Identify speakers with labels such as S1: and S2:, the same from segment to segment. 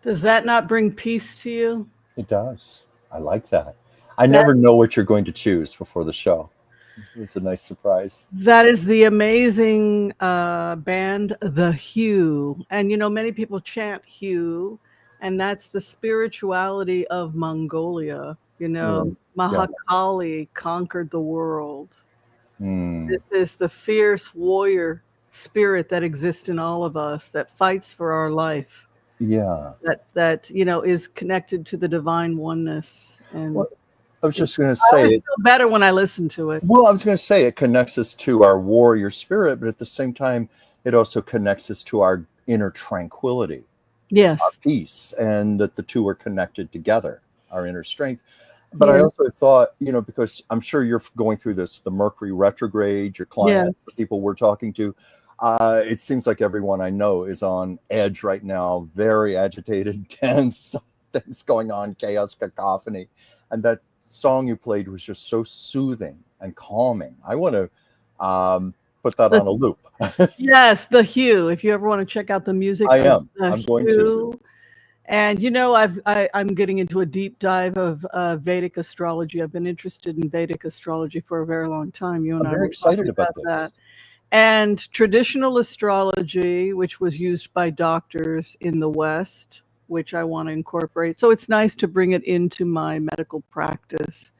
S1: Does that not bring peace to you?
S2: It does. I like that. I never know what you're going to choose before the show. It's a nice surprise.
S1: That is the amazing band, The Hue. And, many people chant Hue, and that's the spirituality of Mongolia. Mahakali conquered the world. This is the fierce warrior spirit that exists in all of us that fights for our life.
S2: Yeah.
S1: That is connected to the divine oneness. And
S2: well, I was just going to say,
S1: I feel better when I listen to it.
S2: Well, I was going to say it connects us to our warrior spirit, but at the same time, it also connects us to our inner tranquility,
S1: yes,
S2: our peace, and that the two are connected together, our inner strength. But I also thought, because I'm sure you're going through this, the Mercury retrograde, your clients, the people we're talking to, it seems like everyone I know is on edge right now, very agitated, tense, things going on, chaos, cacophony. And that song you played was just so soothing and calming. I want to put that on a loop.
S1: Yes, The Hue. If you ever want to check out the music,
S2: I'm going to.
S1: And I'm getting into a deep dive of Vedic astrology. I've been interested in Vedic astrology for a very long time. You and
S2: I'm
S1: I
S2: very excited about
S1: that. And traditional astrology, which was used by doctors in the West, which I want to incorporate. So it's nice to bring it into my medical practice.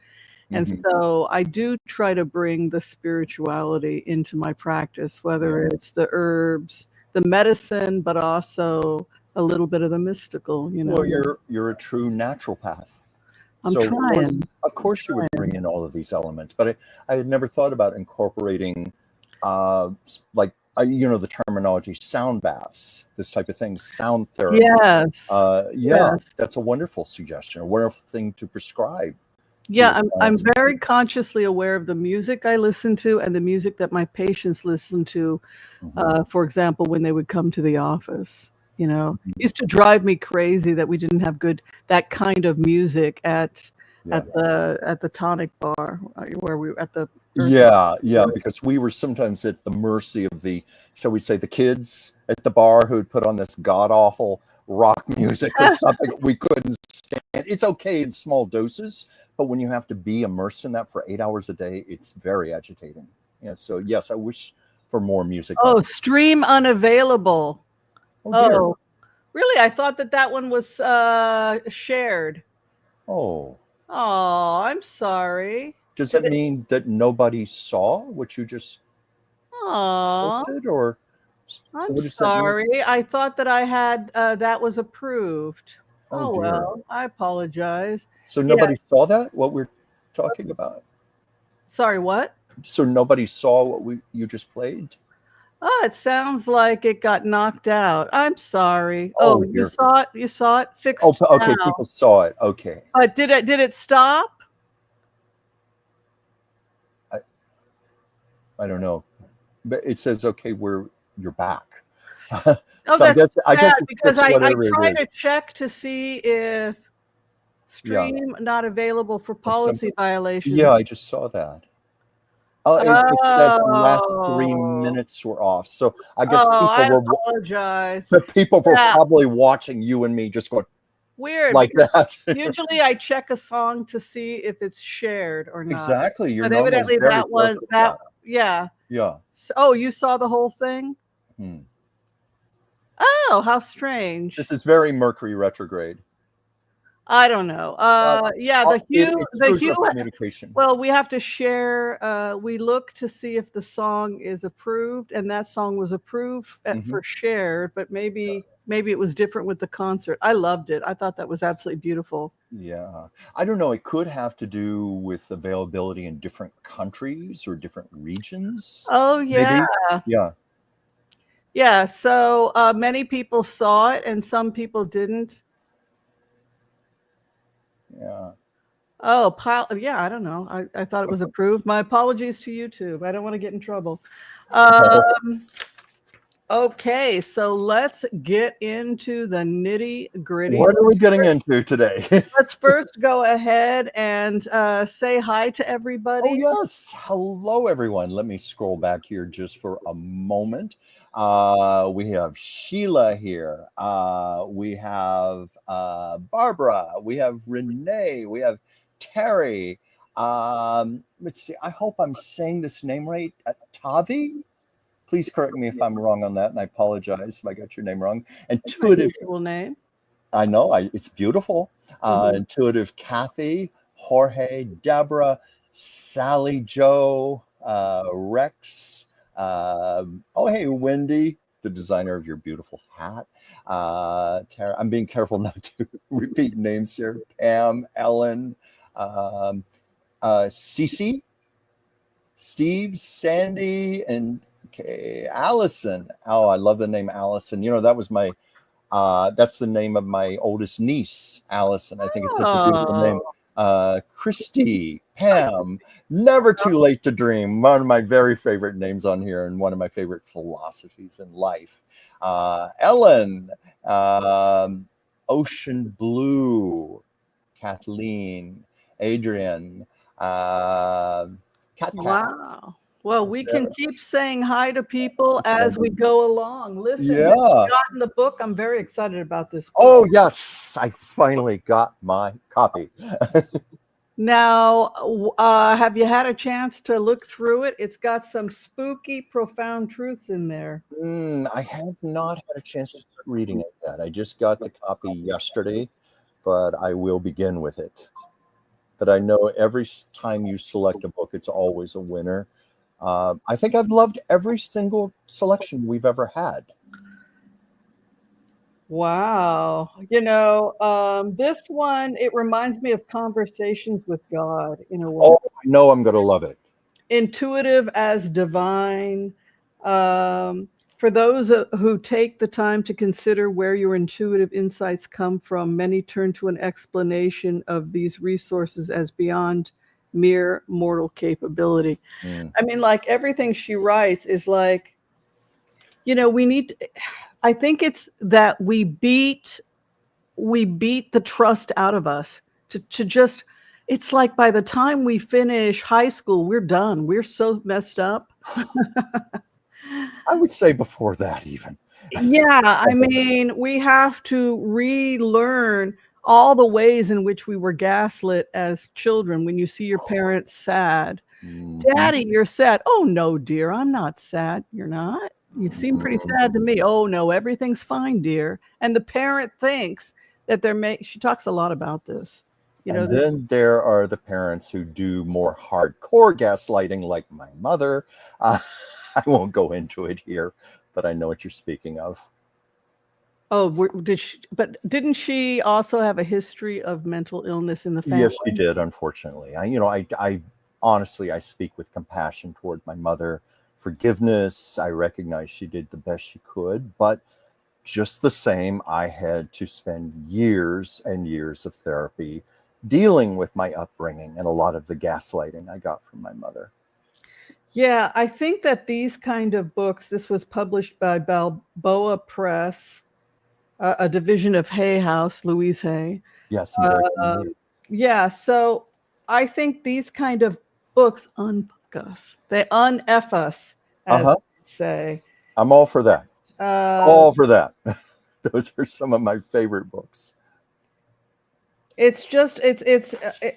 S1: And so I do try to bring the spirituality into my practice, whether it's the herbs, the medicine, but also a little bit of the mystical,
S2: Well, you're a true naturopath.
S1: I'm trying.
S2: Of course you would bring in all of these elements, but I had never thought about incorporating the terminology sound baths, this type of thing, sound therapy.
S1: Yes.
S2: That's a wonderful suggestion, a wonderful thing to prescribe.
S1: Yeah, I'm very consciously aware of the music I listen to and the music that my patients listen to. For example, when they would come to the office, it used to drive me crazy that we didn't have that kind of music at the tonic bar where we at the
S2: because we were sometimes at the mercy of shall we say, the kids at the bar who would put on this god awful rock music or something we couldn't stand. It's okay in small doses, but when you have to be immersed in that for 8 hours a day, it's very agitating. So yes, I wish for more music.
S1: Oh, stream unavailable. Oh, really? I thought that one was shared.
S2: Oh,
S1: I'm sorry.
S2: Does that mean that nobody saw what you just posted, or?
S1: I'm sorry. I thought that I had that was approved. Oh well, I apologize.
S2: So nobody saw that, what we're talking about?
S1: Sorry, what?
S2: So nobody saw what you just played?
S1: Oh, it sounds like it got knocked out. I'm sorry. You saw it? You saw it? Fixed
S2: okay,
S1: now.
S2: People saw it. Okay.
S1: Did it stop?
S2: I don't know. But it says, okay, you're back.
S1: So I guess because I try to check to see if stream not available for policy violations.
S2: Yeah, I just saw that. It says the last 3 minutes were off. So I guess people were probably watching you and me just going
S1: weird
S2: like that.
S1: Usually I check a song to see if it's shared or not.
S2: Exactly.
S1: But evidently that was that. Yeah. Oh, you saw the whole thing? Oh, how strange.
S2: This is very Mercury retrograde.
S1: I don't know. The hue
S2: communication.
S1: Well, we have to share. We look to see if the song is approved, and that song was approved for shared, but maybe it was different with the concert. I loved it. I thought that was absolutely beautiful.
S2: Yeah. I don't know. It could have to do with availability in different countries or different regions.
S1: Oh, yeah.
S2: Maybe? Yeah.
S1: Yeah. So many people saw it and some people didn't.
S2: Yeah.
S1: Oh, yeah, I don't know. I thought it was approved. My apologies to YouTube. I don't want to get in trouble. Okay, so let's get into the nitty-gritty.
S2: What are we getting into today?
S1: Let's first go ahead and say hi to everybody.
S2: Oh, yes. Hello, everyone. Let me scroll back here just for a moment. We have Sheila here. We have Barbara. We have Renee. We have Terry. Let's see. I hope I'm saying this name right. Tavi. Please correct me if I'm wrong on that, and I apologize if I got your name wrong. Intuitive
S1: name.
S2: I know. It's beautiful. Intuitive Kathy, Jorge, Deborah, Sally Joe, Rex. Hey, Wendy, the designer of your beautiful hat. Tara, I'm being careful not to repeat names here. Pam, Ellen, Cece, Steve, Sandy, and Allison. Oh, I love the name Allison. That was that's the name of my oldest niece, Allison. I think it's such a beautiful name. Christy, Pam, never too late to dream. One of my very favorite names on here and one of my favorite philosophies in life. Ellen, Ocean Blue, Kathleen, Adrian, Cat.
S1: Wow. Well, we can keep saying hi to people as we go along. Listen,
S2: yeah.
S1: You've gotten the book. I'm very excited about this book.
S2: Oh, yes. I finally got my copy.
S1: Now, have you had a chance to look through it? It's got some spooky, profound truths in there.
S2: I have not had a chance to start reading it yet. I just got the copy yesterday, but I will begin with it. But I know every time you select a book, it's always a winner. I think I've loved every single selection we've ever had.
S1: Wow. This one, it reminds me of Conversations with God in a way.
S2: Oh, I know I'm going to love it.
S1: Intuitive as divine. For those who take the time to consider where your intuitive insights come from, many turn to an explanation of these resources as beyond mere mortal capability. I mean, like everything she writes is like, I think it's that we beat the trust out of us to just, it's like by the time we finish high school, we're done. We're so messed up.
S2: I would say before that even.
S1: Yeah, I mean, we have to relearn all the ways in which we were gaslit as children. When you see your parents sad, Daddy, you're sad. Oh, no, dear, I'm not sad. You're not. You seem pretty sad to me. Oh, no, everything's fine, dear. And the parent thinks that she talks a lot about this.
S2: And then there are the parents who do more hardcore gaslighting, like my mother. I won't go into it here, but I know what you're speaking of.
S1: Oh, didn't she also have a history of mental illness in the family?
S2: Yes, she did, unfortunately. I honestly, I speak with compassion toward my mother. Forgiveness. I recognize she did the best she could, but just the same, I had to spend years and years of therapy dealing with my upbringing and a lot of the gaslighting I got from my mother.
S1: Yeah, I think that these kind of books, this was published by Balboa Press, a division of Hay House, Louise Hay.
S2: Yes.
S1: Yeah, so I think these kind of books unfuck us. They un-F us, as they say.
S2: I'm all for that. All for that. Those are some of my favorite books.
S1: It's just,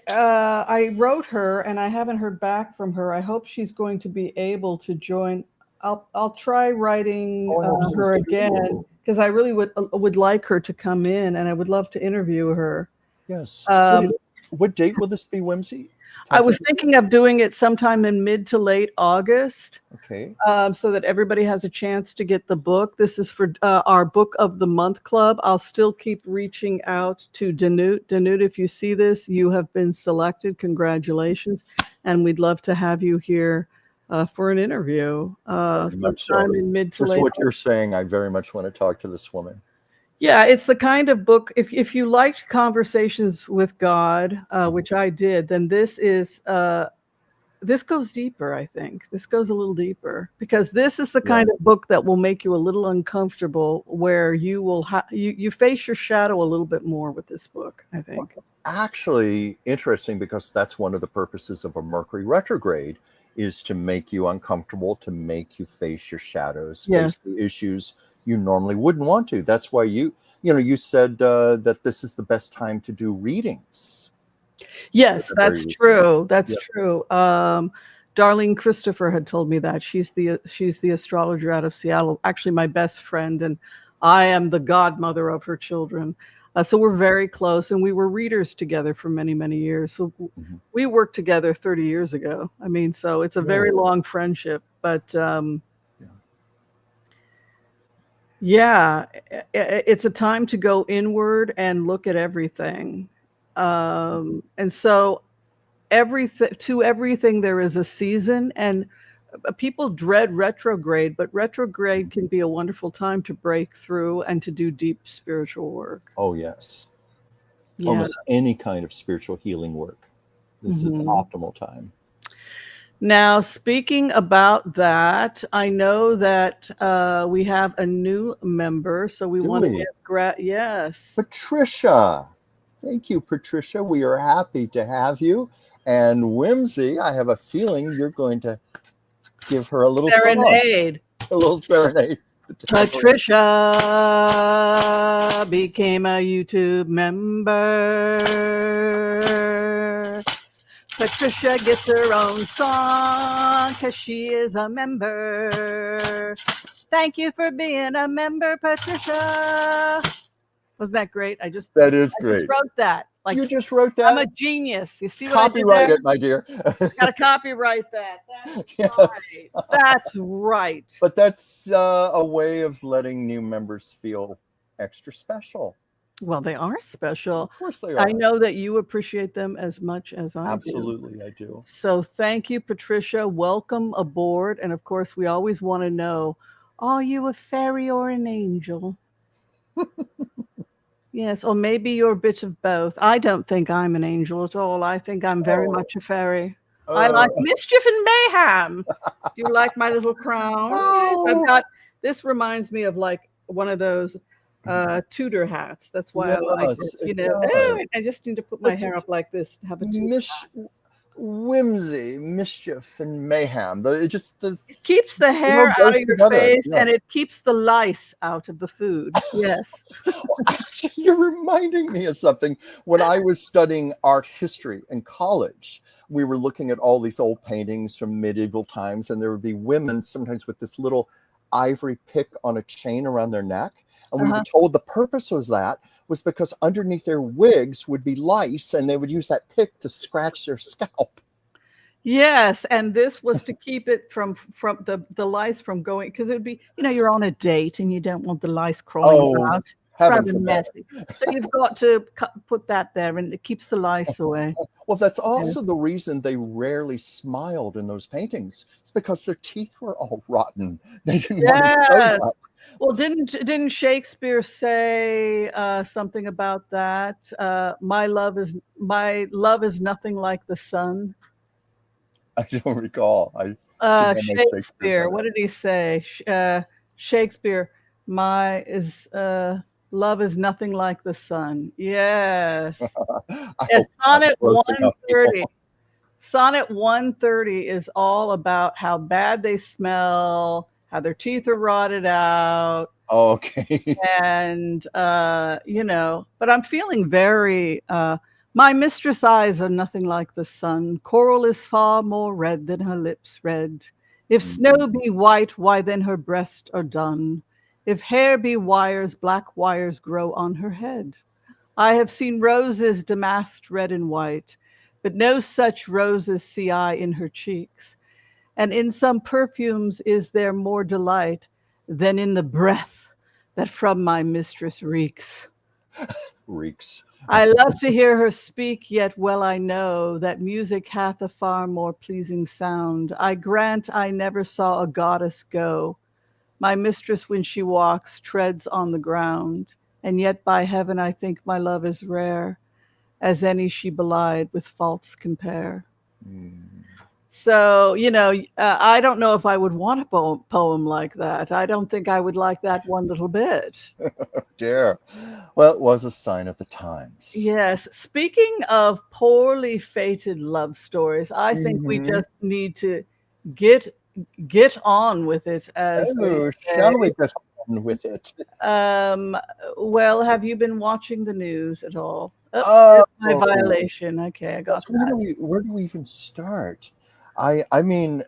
S1: I wrote her and I haven't heard back from her. I hope she's going to be able to join. I'll try writing her again because I really would like her to come in and I would love to interview her.
S2: Yes. What date will this be, Whimsy?
S1: I was thinking of doing it sometime in mid to late August.
S2: Okay.
S1: So that everybody has a chance to get the book. This is for our Book of the Month Club. I'll still keep reaching out to Danute. Danute, if you see this, you have been selected. Congratulations. And we'd love to have you here for an interview sometime in mid to late.
S2: Just what you're saying, I very much want to talk to this woman.
S1: Yeah, it's the kind of book, if you liked Conversations with God, which I did, then this goes deeper, I think. This goes a little deeper because this is the kind of book that will make you a little uncomfortable where you will you face your shadow a little bit more with this book, I think.
S2: Actually, interesting because that's one of the purposes of a Mercury retrograde is to make you uncomfortable, to make you face your shadows,
S1: Yes.
S2: face the issues you normally wouldn't want to. That's why you said that this is the best time to do readings.
S1: Yes, that's true. That's
S2: Yeah.
S1: true. Darlene Christopher had told me that. She's the astrologer out of Seattle, actually my best friend, and I am the godmother of her children. So we're very close, and we were readers together for many, many years. So we worked together 30 years ago. I mean, so it's a very long friendship, but yeah, it's a time to go inward and look at everything. And so everything there is a season, and people dread retrograde, but retrograde can be a wonderful time to break through and to do deep spiritual work.
S2: Oh, yes.
S1: Yeah.
S2: Almost any kind of spiritual healing work. This is an optimal time.
S1: Now, speaking about that, I know that we have a new member, so we want to get yes.
S2: Patricia. Thank you, Patricia. We are happy to have you. And Whimsy, I have a feeling you're going to give her a little
S1: serenade.
S2: A little serenade.
S1: Patricia became a YouTube member. Patricia gets her own song because she is a member. Thank you for being a member, Patricia. Wasn't that great?
S2: That is
S1: I
S2: great.
S1: just wrote that.
S2: Like, you just wrote that?
S1: I'm a genius. You see what
S2: copyright
S1: I did there?
S2: It, my dear.
S1: Got to copyright that. That's right. That's right.
S2: But that's a way of letting new members feel extra special.
S1: Well, they are special.
S2: Of course they are.
S1: I know that you appreciate them as much as I do.
S2: Absolutely, I do.
S1: So thank you, Patricia. Welcome aboard. And of course, we always want to know, are you a fairy or an angel? Yes, or maybe you're a bit of both. I don't think I'm an angel at all. I think I'm very much a fairy. I like mischief and mayhem. Do you like my little crown? I've got, this reminds me of like one of those Tudor hats. That's why I like it. I just need to put my hair up like this to have a Tudor hat.
S2: Whimsy, mischief, and mayhem. It
S1: keeps the hair out of your face, and it keeps the lice out of the food. Yes.
S2: Well, actually, you're reminding me of something. When I was studying art history in college, we were looking at all these old paintings from medieval times, and there would be women sometimes with this little ivory pick on a chain around their neck. And we were told the purpose was because underneath their wigs would be lice, and they would use that pick to scratch their scalp.
S1: Yes, and this was to keep it from the lice from going, because it would be, you're on a date and you don't want the lice crawling out. It's rather messy. So you've got to put that there, and it keeps the lice away.
S2: Well, that's also the reason they rarely smiled in those paintings. It's because their teeth were all rotten. They didn't want to show that.
S1: Well, didn't Shakespeare say something about that? My love is nothing like the sun.
S2: I don't recall.
S1: Shakespeare. What did he say? Shakespeare. Love is nothing like the sun. Yes. Sonnet 130. Sonnet 130 is all about how bad they smell, how their teeth are rotted out.
S2: Okay.
S1: And, but I'm feeling very, my mistress' eyes are nothing like the sun. Coral is far more red than her lips red. If snow be white, why then her breasts are dun. If hair be wires, black wires grow on her head. I have seen roses damasked red and white, but no such roses see I in her cheeks. And in some perfumes is there more delight than in the breath that from my mistress reeks.
S2: Reeks.
S1: I love to hear her speak, yet well I know that music hath a far more pleasing sound. I grant I never saw a goddess go. My mistress, when she walks, treads on the ground, and yet by heaven I think my love is rare, as any she belied with faults compare. So, I don't know if I would want a poem like that. I don't think I would like that one little bit.
S2: Dear. Well, it was a sign of the times.
S1: Yes. Speaking of poorly fated love stories, I think we just need to get on with it, as they
S2: Oh,
S1: say.
S2: shall we get on with it?
S1: Well, have you been watching the news at all? Oh,
S2: Oh,
S1: there's my violation. Okay, I got that.
S2: where do we even start? I mean,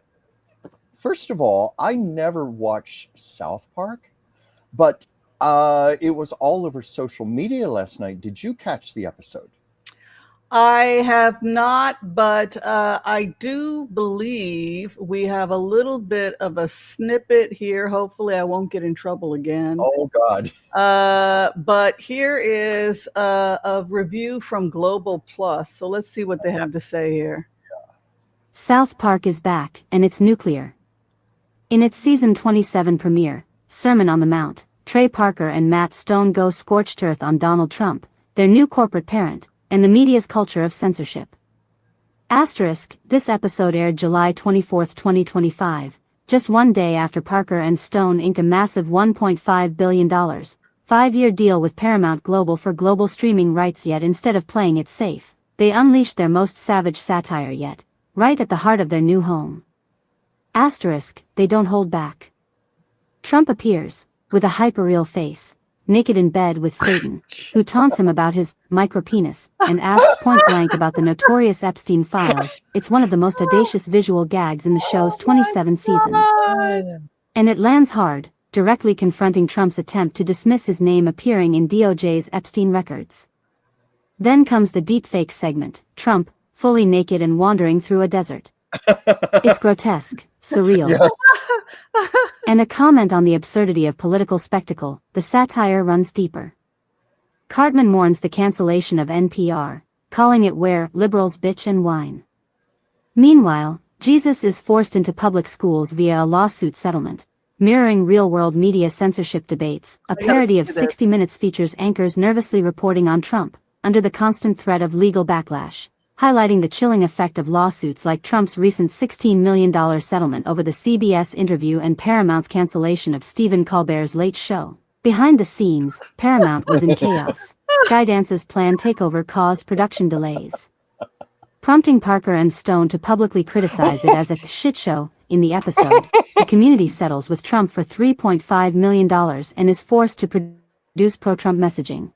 S2: first of all, I never watched South Park, but it was all over social media last night. Did you catch the episode?
S1: I have not, but I do believe we have a little bit of a snippet here. Hopefully, I won't get in trouble again.
S2: Oh, God.
S1: But here is a review from Global Plus. So let's see what they have to say here.
S3: South Park is back, and it's nuclear. In its season 27 premiere, Sermon on the Mount, Trey Parker and Matt Stone go scorched earth on Donald Trump, their new corporate parent, and the media's culture of censorship. Asterisk, this episode aired July 24, 2025, just one day after Parker and Stone inked a massive $1.5 billion, 5-year deal with Paramount Global for global streaming rights. Yet instead of playing it safe, they unleashed their most savage satire yet, right at the heart of their new home. Asterisk, they don't hold back. Trump appears, with a hyperreal face, naked in bed with Satan, who taunts him about his micropenis, and asks point-blank about the notorious Epstein files. It's one of the most audacious visual gags in the show's 27 seasons. And it lands hard, directly confronting Trump's attempt to dismiss his name appearing in DOJ's Epstein records. Then comes the deepfake segment, Trump, fully naked and wandering through a desert. It's grotesque, surreal.
S2: Yes.
S3: And a comment on the absurdity of political spectacle, the satire runs deeper. Cartman mourns the cancellation of NPR, calling it where liberals bitch and whine. Meanwhile, Jesus is forced into public schools via a lawsuit settlement, mirroring real-world media censorship debates. A parody of 60 Minutes features anchors nervously reporting on Trump, under the constant threat of legal backlash, highlighting the chilling effect of lawsuits like Trump's recent $16 million settlement over the CBS interview and Paramount's cancellation of Stephen Colbert's Late Show. Behind the scenes, Paramount was in chaos. Skydance's planned takeover caused production delays, prompting Parker and Stone to publicly criticize it as a shit show. In the episode, the community settles with Trump for $3.5 million and is forced to produce pro-Trump messaging.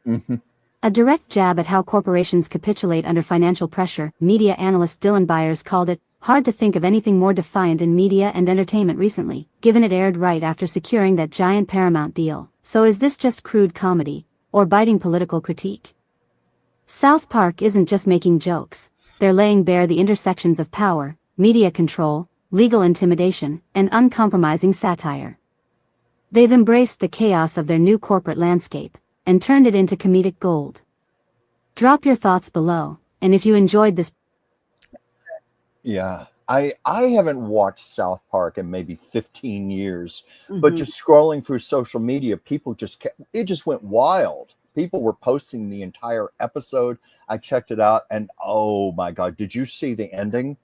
S2: Mm-hmm.
S3: A direct jab at how corporations capitulate under financial pressure. Media analyst Dylan Byers called it hard to think of anything more defiant in media and entertainment recently, given it aired right after securing that giant Paramount deal. So is this just crude comedy, or biting political critique? South Park isn't just making jokes, they're laying bare the intersections of power, media control, legal intimidation, and uncompromising satire. They've embraced the chaos of their new corporate landscape, and turned it into comedic gold. Drop your thoughts below, and if you enjoyed this...
S2: Yeah, I haven't watched South Park in maybe 15 years, but just scrolling through social media, people it just went wild. People were posting the entire episode. I checked it out, and oh my God, did you see the ending?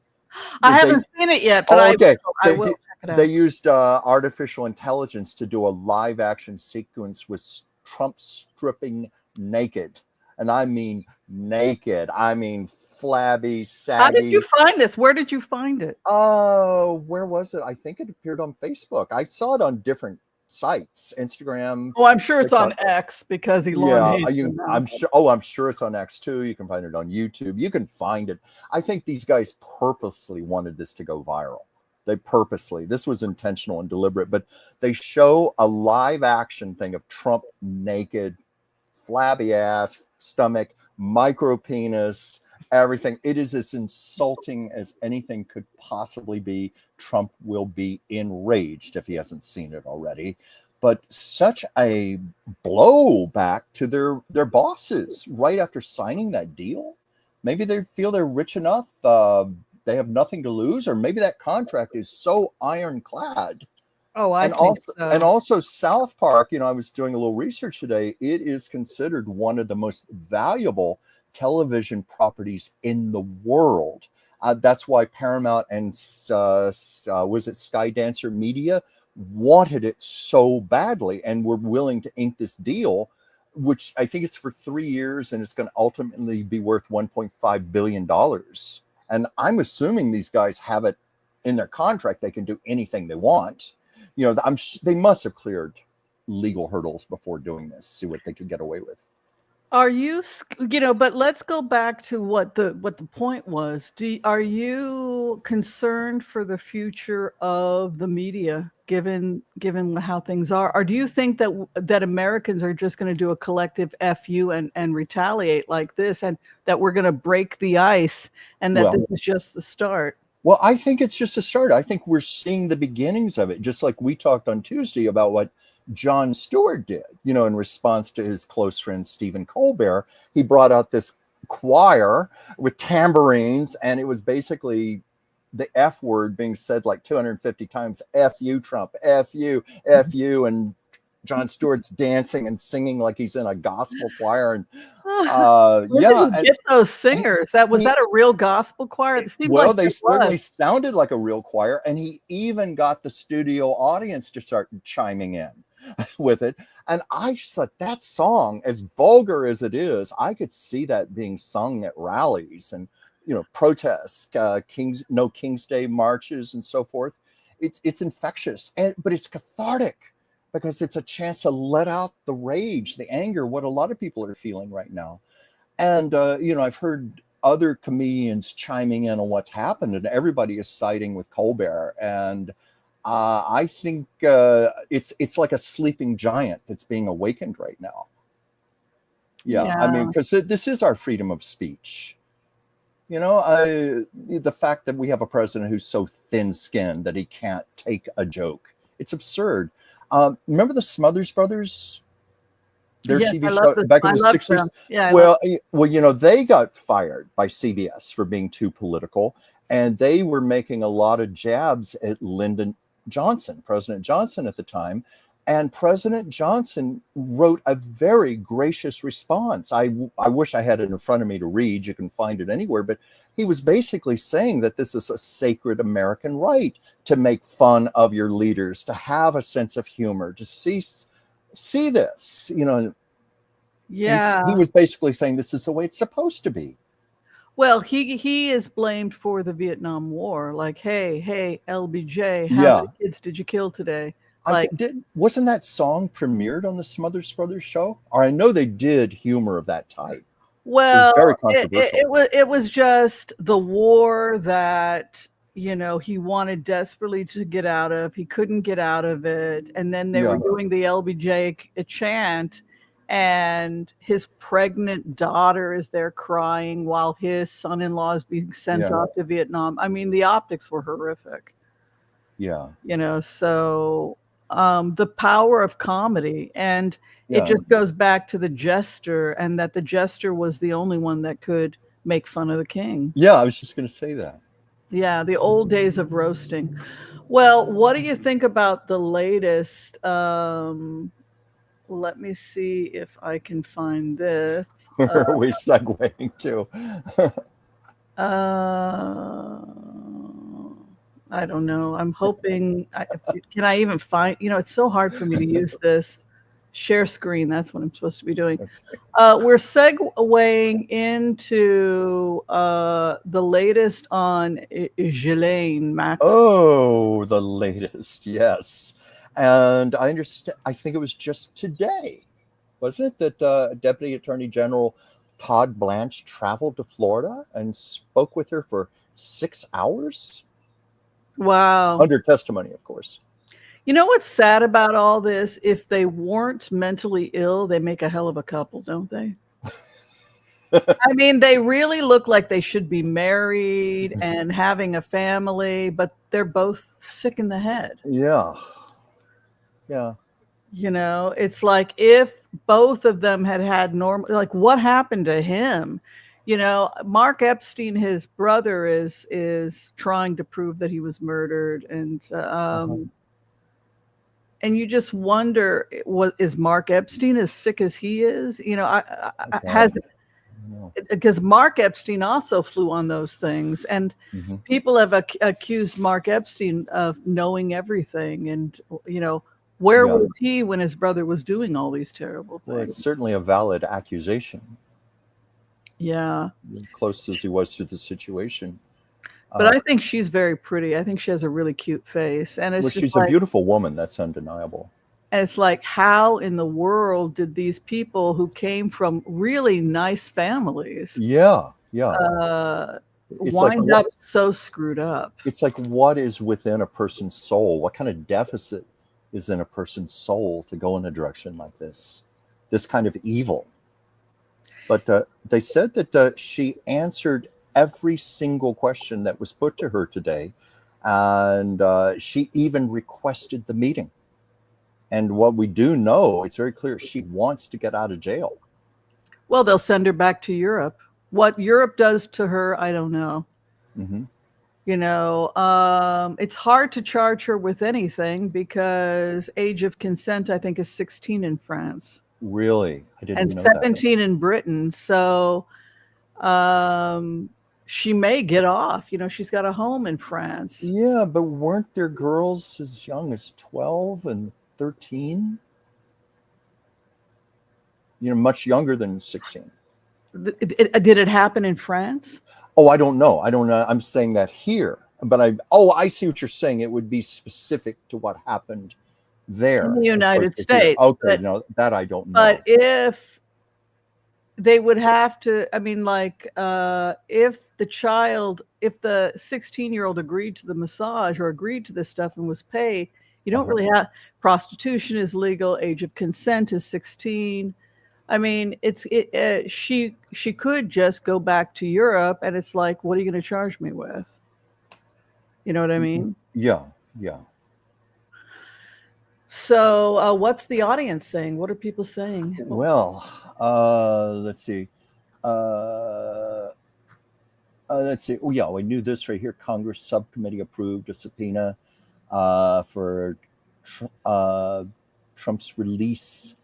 S1: I haven't seen it yet, but I will check it out.
S2: They used artificial intelligence to do a live action sequence with Trump stripping naked. And I mean naked. I mean flabby, saggy.
S1: How did you find this? Where did you find it?
S2: Where was it? I think it appeared on Facebook. I saw it on different sites, Instagram.
S1: Oh, I'm sure it's on X because
S2: I'm sure. Oh, I'm sure it's on X too. You can find it on YouTube. You can find it. I think these guys purposely wanted this to go viral. This was intentional and deliberate, but they show a live action thing of Trump naked, flabby ass, stomach, micro penis, everything. It is as insulting as anything could possibly be. Trump will be enraged if he hasn't seen it already. But such a blowback to their bosses right after signing that deal. Maybe they feel they're rich enough. They have nothing to lose, or maybe that contract is so ironclad.
S1: Oh,
S2: and also South Park, I was doing a little research today. It is considered one of the most valuable television properties in the world. That's why Paramount and was it Skydancer Media wanted it so badly and were willing to ink this deal, which I think it's for 3 years and it's going to ultimately be worth $1.5 billion. And I'm assuming these guys have it in their contract they can do anything they want. You know, they must have cleared legal hurdles before doing this, see what they could get away with.
S1: Are you, but let's go back to what the point was. Are you concerned for the future of the media, given how things are? Or do you think that Americans are just going to do a collective FU and retaliate like this, and that we're going to break the ice, and that this is just the start?
S2: Well, I think it's just a start. I think we're seeing the beginnings of it, just like we talked on Tuesday about what Jon Stewart did, you know, in response to his close friend Stephen Colbert. He brought out this choir with tambourines, and it was basically the F word being said like 250 times. F you, Trump, F you, F you. And Jon Stewart's dancing and singing like he's in a gospel choir. And
S1: Where did you get those singers? Was that a real gospel choir?
S2: They certainly sounded like a real choir, and he even got the studio audience to start chiming in with it. And I just thought that song, as vulgar as it is, I could see that being sung at rallies and, you know, protests, King's Day marches and so forth. It's infectious, but it's cathartic, because it's a chance to let out the rage, the anger, what a lot of people are feeling right now. And, you know, I've heard other comedians chiming in on what's happened, and everybody is siding with Colbert. And I think it's like a sleeping giant that's being awakened right now. Yeah. I mean, because this is our freedom of speech. You know, the fact that we have a president who's so thin-skinned that he can't take a joke, it's absurd. Remember the Smothers Brothers? Their TV show back in the 60s?
S1: Yeah,
S2: well, you know, they got fired by CBS for being too political, and they were making a lot of jabs at Lyndon Johnson, President Johnson at the time. And President Johnson wrote a very gracious response. I wish I had it in front of me to read. You can find it anywhere. But he was basically saying that this is a sacred American right to make fun of your leaders, to have a sense of humor, to see this, you know.
S1: Yeah.
S2: He was basically saying this is the way it's supposed to be.
S1: Well, he is blamed for the Vietnam War. Like, hey, LBJ, how many kids did you kill today? Like,
S2: wasn't that song premiered on the Smothers Brothers show? Or I know they did humor of that type.
S1: Well,
S2: it was very controversial.
S1: It was just the war that, you know, he wanted desperately to get out of. He couldn't get out of it. And then they were doing the LBJ chant, and his pregnant daughter is there crying while his son-in-law is being sent off to Vietnam. I mean, the optics were horrific.
S2: Yeah.
S1: You know, so the power of comedy, and it just goes back to the jester, and that the jester was the only one that could make fun of the king.
S2: Yeah, I was just going to say that.
S1: Yeah, the old days of roasting. Well, what do you think about the latest? Let me see if I can find this.
S2: Where are we segueing to?
S1: I don't know. I'm hoping. Can I even find? You know, it's so hard for me to use this. Share screen. That's what I'm supposed to be doing. We're segueing into the latest on Ghislaine, Maxwell.
S2: Oh, the latest, yes. And I understand. I think it was just today, wasn't it, that Deputy Attorney General Todd Blanche traveled to Florida and spoke with her for 6 hours?
S1: Wow.
S2: Under testimony, of course.
S1: You know what's sad about all this? If they weren't mentally ill, they make a hell of a couple, don't they? I mean, they really look like they should be married and having a family, but they're both sick in the head.
S2: Yeah. Yeah.
S1: You know, it's like if both of them had normal, like what happened to him? You know, Mark Epstein, his brother, is trying to prove that he was murdered, and and you just wonder, is Mark Epstein as sick as he is? You know, because Mark Epstein also flew on those things, and people have accused Mark Epstein of knowing everything, and you know, where was he when his brother was doing all these terrible things?
S2: Well, it's certainly a valid accusation.
S1: Yeah.
S2: Close as he was to the situation.
S1: But I think she's very pretty. I think she has a really cute face, and it's
S2: she's a beautiful woman. That's undeniable.
S1: And it's like, how in the world did these people who came from really nice families, wind up so screwed up?
S2: It's like, what is within a person's soul? What kind of deficit is in a person's soul to go in a direction like this kind of evil? But they said that she answered every single question that was put to her today, and she even requested the meeting. And what we do know, it's very clear, she wants to get out of jail.
S1: Well, they'll send her back to Europe. What Europe does to her, I don't know.
S2: Mm-hmm.
S1: You know, it's hard to charge her with anything because age of consent, I think, is 16 in France.
S2: Really? I didn't know that.
S1: And 17 in Britain. So she may get off. You know, she's got a home in France.
S2: Yeah, but weren't there girls as young as 12 and 13? You know, much younger than 16.
S1: Did it happen in France?
S2: Oh, I don't know. I'm saying that here, but I see what you're saying. It would be specific to what happened there
S1: in the United States.
S2: Okay, but, no, that I don't know.
S1: But if they would have to, I mean, like, if the 16-year-old agreed to the massage or agreed to this stuff and was paid, you don't really have, prostitution is legal, age of consent is 16. I mean, she could just go back to Europe, and it's like, what are you going to charge me with? You know what I mean?
S2: Yeah.
S1: So what's the audience saying? What are people saying?
S2: Well, let's see. Let's see. Oh, yeah, we knew this right here. Congress subcommittee approved a subpoena for Trump's release.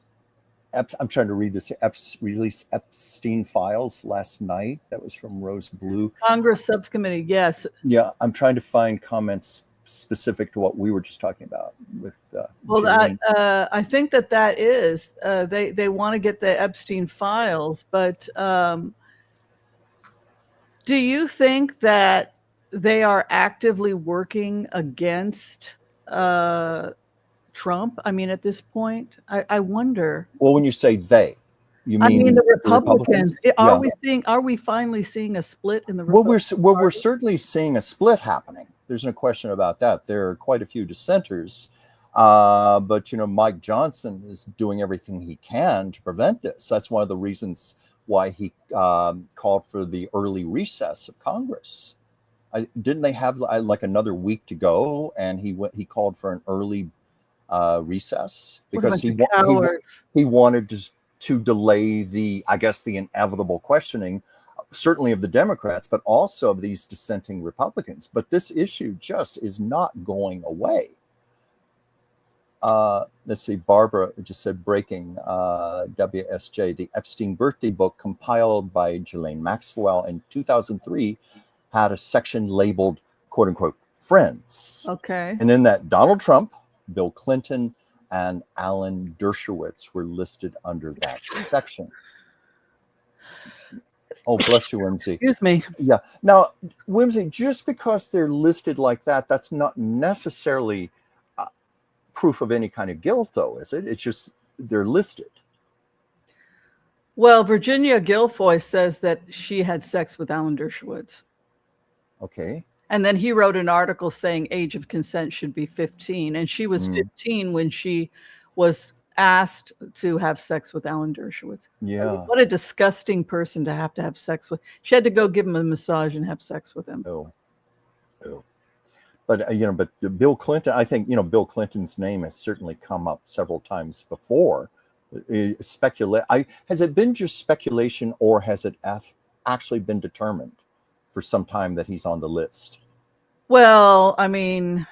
S2: I'm trying to read this. Release Epstein files last night. That was from Rose Blue.
S1: Congress subcommittee, yes.
S2: Yeah, I'm trying to find comments specific to what we were just talking about with.
S1: Well, I think that is they want to get the Epstein files, but do you think that they are actively working against Trump? I mean, at this point, I wonder.
S2: Well, when you say they, you mean?
S1: I mean the Republicans. Are we finally seeing a split in the Republican
S2: Party? We're certainly seeing a split happening. There's no question about that. There are quite a few dissenters, but Mike Johnson is doing everything he can to prevent this. That's one of the reasons why he called for the early recess of Congress. Didn't they have like another week to go, and he called for an early recess because he wanted to delay the inevitable questioning, certainly of the Democrats, but also of these dissenting Republicans. But this issue just is not going away. Let's see, Barbara just said breaking, WSJ, the Epstein birthday book compiled by Ghislaine Maxwell in 2003 had a section labeled, quote unquote, friends.
S1: Okay.
S2: And in that, Donald Trump, Bill Clinton, and Alan Dershowitz were listed under that section. Oh, bless you, Whimsy.
S1: Excuse me.
S2: Yeah. Now, Whimsy, just because they're listed like that, that's not necessarily proof of any kind of guilt, though, is it? It's just they're listed.
S1: Well, Virginia Guilfoyle says that she had sex with Alan Dershowitz.
S2: Okay.
S1: And then he wrote an article saying age of consent should be 15. And she was 15 when she was asked to have sex with Alan Dershowitz.
S2: Yeah.
S1: I mean, what a disgusting person to have sex with. She had to go give him a massage and have sex with him.
S2: Oh. But, but Bill Clinton, I think, Bill Clinton's name has certainly come up several times before. Has it been just speculation, or has it actually been determined for some time that he's on the list?
S1: Well, I mean,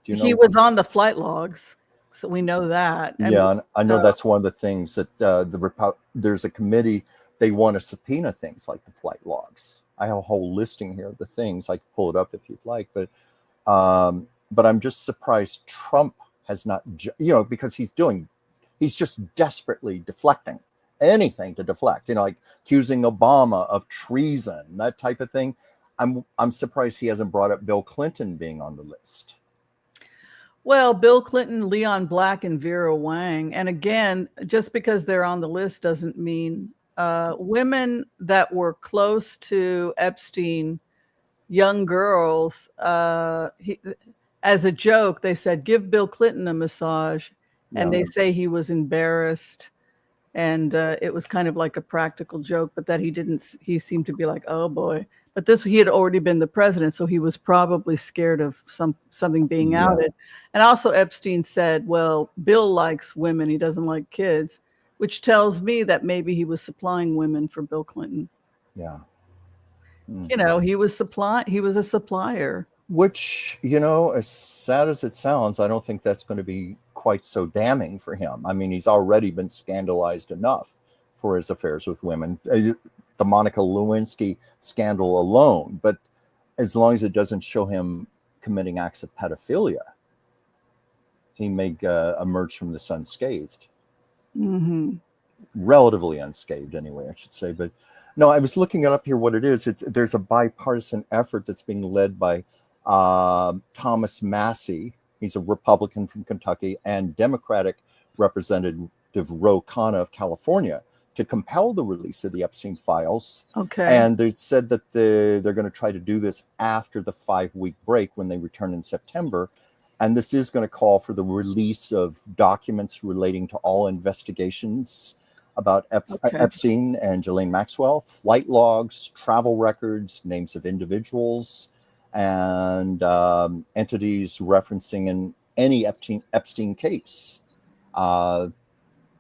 S1: he was on the flight logs, so we know that.
S2: And I know that's one of the things that there's a committee, they want to subpoena things like the flight logs. I have a whole listing here of the things. I can pull it up if you'd like, but I'm just surprised Trump has not, because he's just desperately deflecting anything to deflect, like accusing Obama of treason, that type of thing. I'm surprised he hasn't brought up Bill Clinton being on the list.
S1: Well, Bill Clinton, Leon Black, and Vera Wang. And again, just because they're on the list doesn't mean women that were close to Epstein, young girls, as a joke, they said, give Bill Clinton a massage. And they say he was embarrassed. And it was kind of like a practical joke, but that he seemed to be like, oh boy. But he had already been the president, so he was probably scared of something being outed. And also Epstein said, well, Bill likes women, he doesn't like kids, which tells me that maybe he was supplying women for Bill Clinton.
S2: Yeah.
S1: You know, he was a supplier.
S2: Which, you know, as sad as it sounds, I don't think that's going to be quite so damning for him. I mean, he's already been scandalized enough for his affairs with women. The Monica Lewinsky scandal alone, but as long as it doesn't show him committing acts of pedophilia, he may emerge from this unscathed. Relatively unscathed, anyway, I should say. But no, I was looking it up here. What it is? There's a bipartisan effort that's being led by Thomas Massey. He's a Republican from Kentucky, and Democratic Representative Ro Khanna of California, to compel the release of the Epstein files.
S1: Okay.
S2: And they said that they're going to try to do this after the 5-week break when they return in September. And this is going to call for the release of documents relating to all investigations about Epstein and Ghislaine Maxwell, flight logs, travel records, names of individuals, and entities referencing in any Epstein case.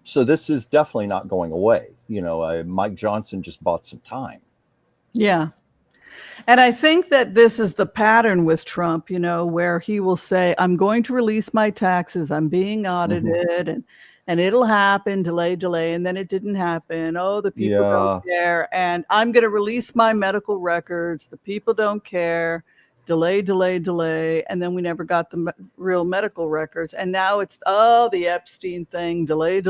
S2: So this is definitely not going away. You know, Mike Johnson just bought some time. Yeah.
S1: And I think that this is the pattern with Trump, you know, where he will say, I'm going to release my taxes. I'm being audited and it'll happen, delay. And then it didn't happen. Oh, the people don't care. And I'm going to release my medical records. The people don't care. Delay. And then we never got the real medical records. And now it's, the Epstein thing, delay.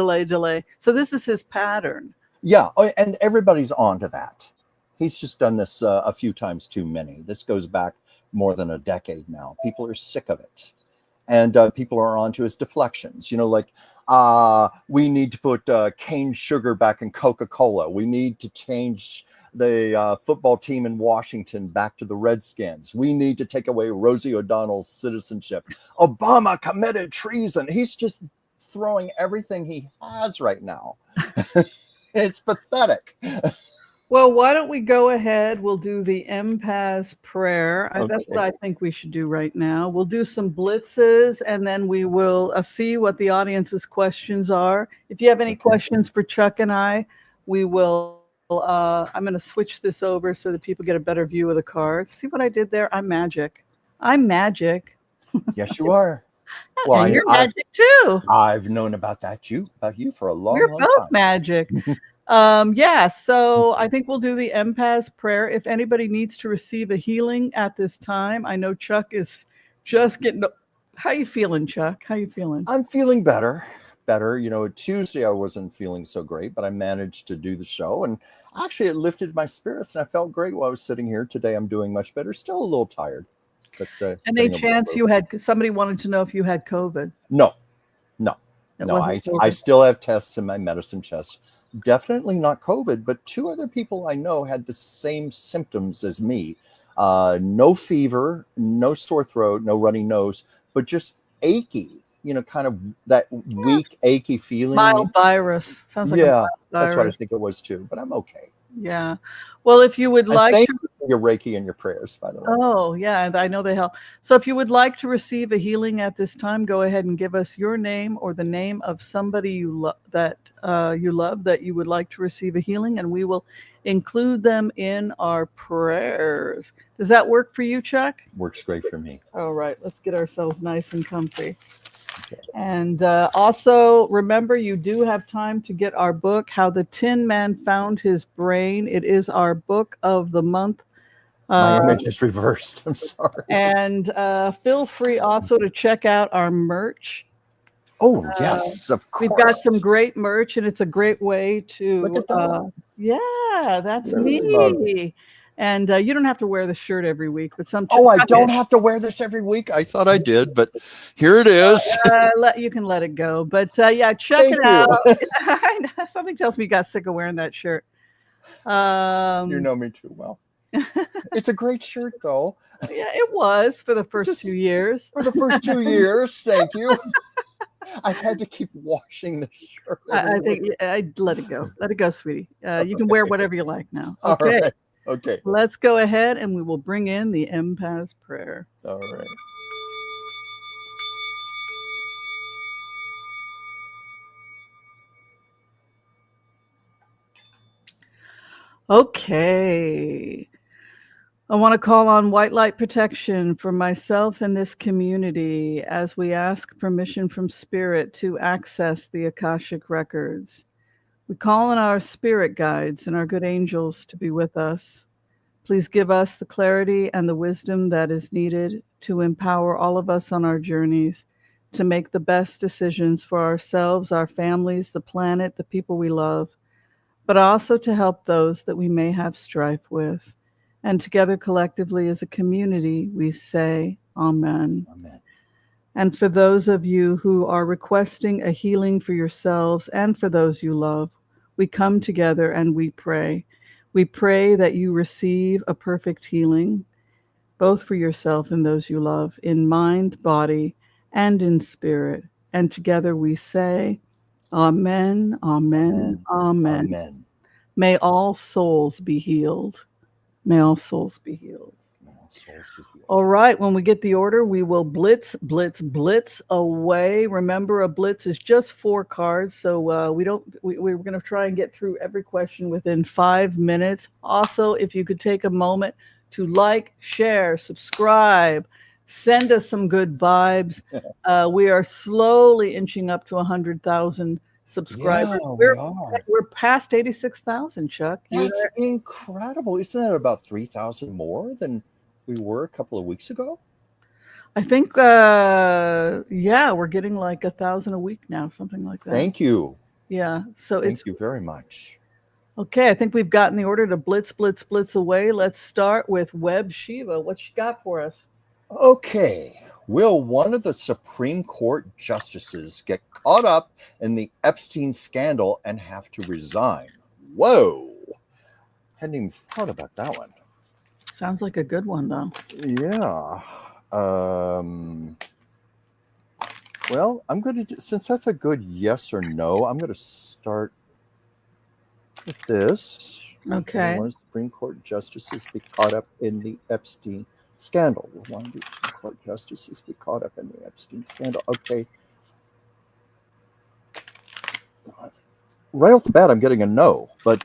S1: So this is his pattern.
S2: Yeah. And everybody's on to that. He's just done this a few times too many. This goes back more than a decade now. People are sick of it. And people are on to his deflections. You know, like, we need to put cane sugar back in Coca-Cola. We need to change the football team in Washington back to the Redskins. We need to take away Rosie O'Donnell's citizenship. Obama committed treason. He's just throwing everything he has right now. It's pathetic.
S1: Well, why don't we go ahead? We'll do the Empath prayer. That's what I think we should do right now. We'll do some blitzes, and then we will see what the audience's questions are. If you have any questions for Chuck and I, we will. I'm going to switch this over so that people get a better view of the cards. See what I did there? I'm magic.
S2: Yes, you are.
S1: Well, and you're magic too.
S2: I've known about you for a long time.
S1: We're both magic. So I think we'll do the Empath prayer. If anybody needs to receive a healing at this time, I know Chuck is just getting. How you feeling, Chuck? How you feeling?
S2: I'm feeling better. You know, Tuesday I wasn't feeling so great, but I managed to do the show, and actually it lifted my spirits, and I felt great while I was sitting here. Today I'm doing much better. Still a little tired. But
S1: any chance you had? Somebody wanted to know if you had COVID.
S2: No. I still have tests in my medicine chest. Definitely not COVID, but 2 other people I know had the same symptoms as me. No fever, no sore throat, no runny nose, but just achy, you know, kind of that weak, achy feeling.
S1: Mild virus. Sounds like a mild virus.
S2: That's what I think it was too, but I'm okay.
S1: Yeah. Well, if you would like
S2: to... your Reiki and your prayers, by the way.
S1: Oh, yeah, I know they help. So if you would like to receive a healing at this time, go ahead and give us your name or the name of somebody you love that you would like to receive a healing, and we will include them in our prayers. Does that work for you, Chuck?
S2: Works great for me.
S1: All right, let's get ourselves nice and comfy. Okay. And also, remember, you do have time to get our book, How the Tin Man Found His Brain. It is our book of the month.
S2: My image is reversed. I'm sorry.
S1: And feel free also to check out our merch.
S2: Oh, yes, of course.
S1: We've got some great merch, and it's a great way to...
S2: Look at that.
S1: Yeah, that's me. And you don't have to wear the shirt every week, but sometimes.
S2: Oh, I don't have to wear this every week. I thought I did, but here it is.
S1: You can let it go. But yeah, check it out. Something tells me you got sick of wearing that shirt.
S2: You know me too well. It's a great shirt, though.
S1: Yeah, it was for the first 2 years.
S2: For the first 2 years, thank you. I've had to keep washing the shirt.
S1: I think I'd let it go. Let it go, sweetie. You can wear whatever you like now. Okay.
S2: All right. Okay.
S1: Let's go ahead and we will bring in the Empath's prayer.
S2: All right.
S1: Okay. I want to call on white light protection for myself and this community as we ask permission from Spirit to access the Akashic records. We call on our spirit guides and our good angels to be with us. Please give us the clarity and the wisdom that is needed to empower all of us on our journeys to make the best decisions for ourselves, our families, the planet, the people we love, but also to help those that we may have strife with. And together collectively as a community, we say, Amen.
S2: Amen.
S1: And for those of you who are requesting a healing for yourselves and for those you love, we come together and we pray. We pray that you receive a perfect healing, both for yourself and those you love, in mind, body, and in spirit. And together we say, Amen, Amen, Amen.
S2: Amen.
S1: May all souls be healed. May all souls be healed. All right, when we get the order, we will blitz, blitz, blitz away. Remember, a blitz is just 4 cards, so we're going to try and get through every question within 5 minutes. Also, if you could take a moment to like, share, subscribe, send us some good vibes. We are slowly inching up to 100,000 subscribers.
S2: Yeah,
S1: we're past 86,000, Chuck.
S2: That's incredible. Isn't that about 3,000 more than we were a couple of weeks ago?
S1: I think, we're getting like 1,000 a week now, something like that.
S2: Thank you.
S1: Yeah, so
S2: Thank you very much.
S1: Okay, I think we've gotten the order to blitz, blitz, blitz away. Let's start with Webb Shiva. What you got for us?
S2: Okay. Will one of the Supreme Court justices get caught up in the Epstein scandal and have to resign? Whoa. Hadn't even thought about that one.
S1: Sounds like a good one, though.
S2: Yeah. Well, I'm going to, since that's a good yes or no, I'm going to start with this.
S1: Okay.
S2: Will one of the Supreme Court justices be caught up in the Epstein scandal? Will one of the Supreme Court justices be caught up in the Epstein scandal? Okay. Right off the bat, I'm getting a no, but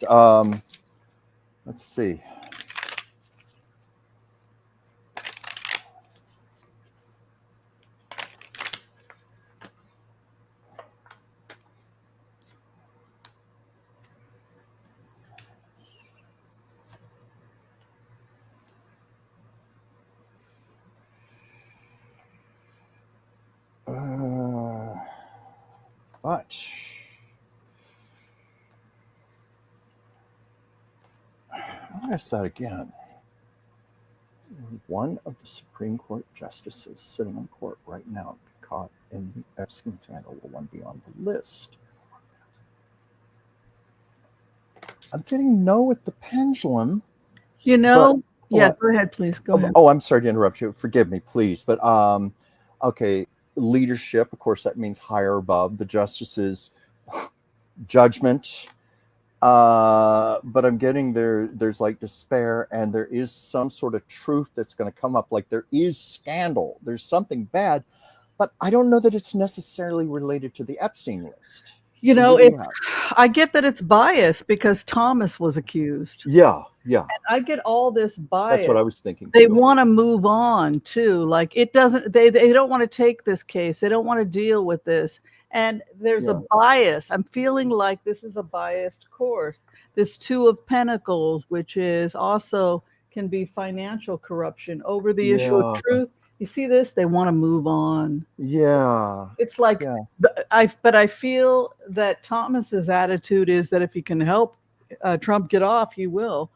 S2: let's see. But I'll ask that again. One of the Supreme Court justices sitting in court right now caught in the Epstein scandal. Will one be on the list? I'm getting no with the pendulum.
S1: You know, go ahead, please. Go ahead.
S2: Oh, I'm sorry to interrupt you. Forgive me, please. But okay, leadership, of course, that means higher above the justices. Judgment. But I'm getting there's like despair, and there is some sort of truth that's going to come up. Like there is scandal. There's something bad, but I don't know that it's necessarily related to the Epstein list.
S1: You know, I get that it's biased because Thomas was accused.
S2: Yeah.
S1: And I get all this bias.
S2: That's what I was thinking.
S1: They want to move on too. Like it doesn't. They don't want to take this case. They don't want to deal with this. And there's a bias. I'm feeling like this is a biased course. This 2 of Pentacles, which is also can be financial corruption over the issue of truth. You see this? They want to move on.
S2: Yeah.
S1: It's like, but I feel that Thomas's attitude is that if he can help Trump get off, he will.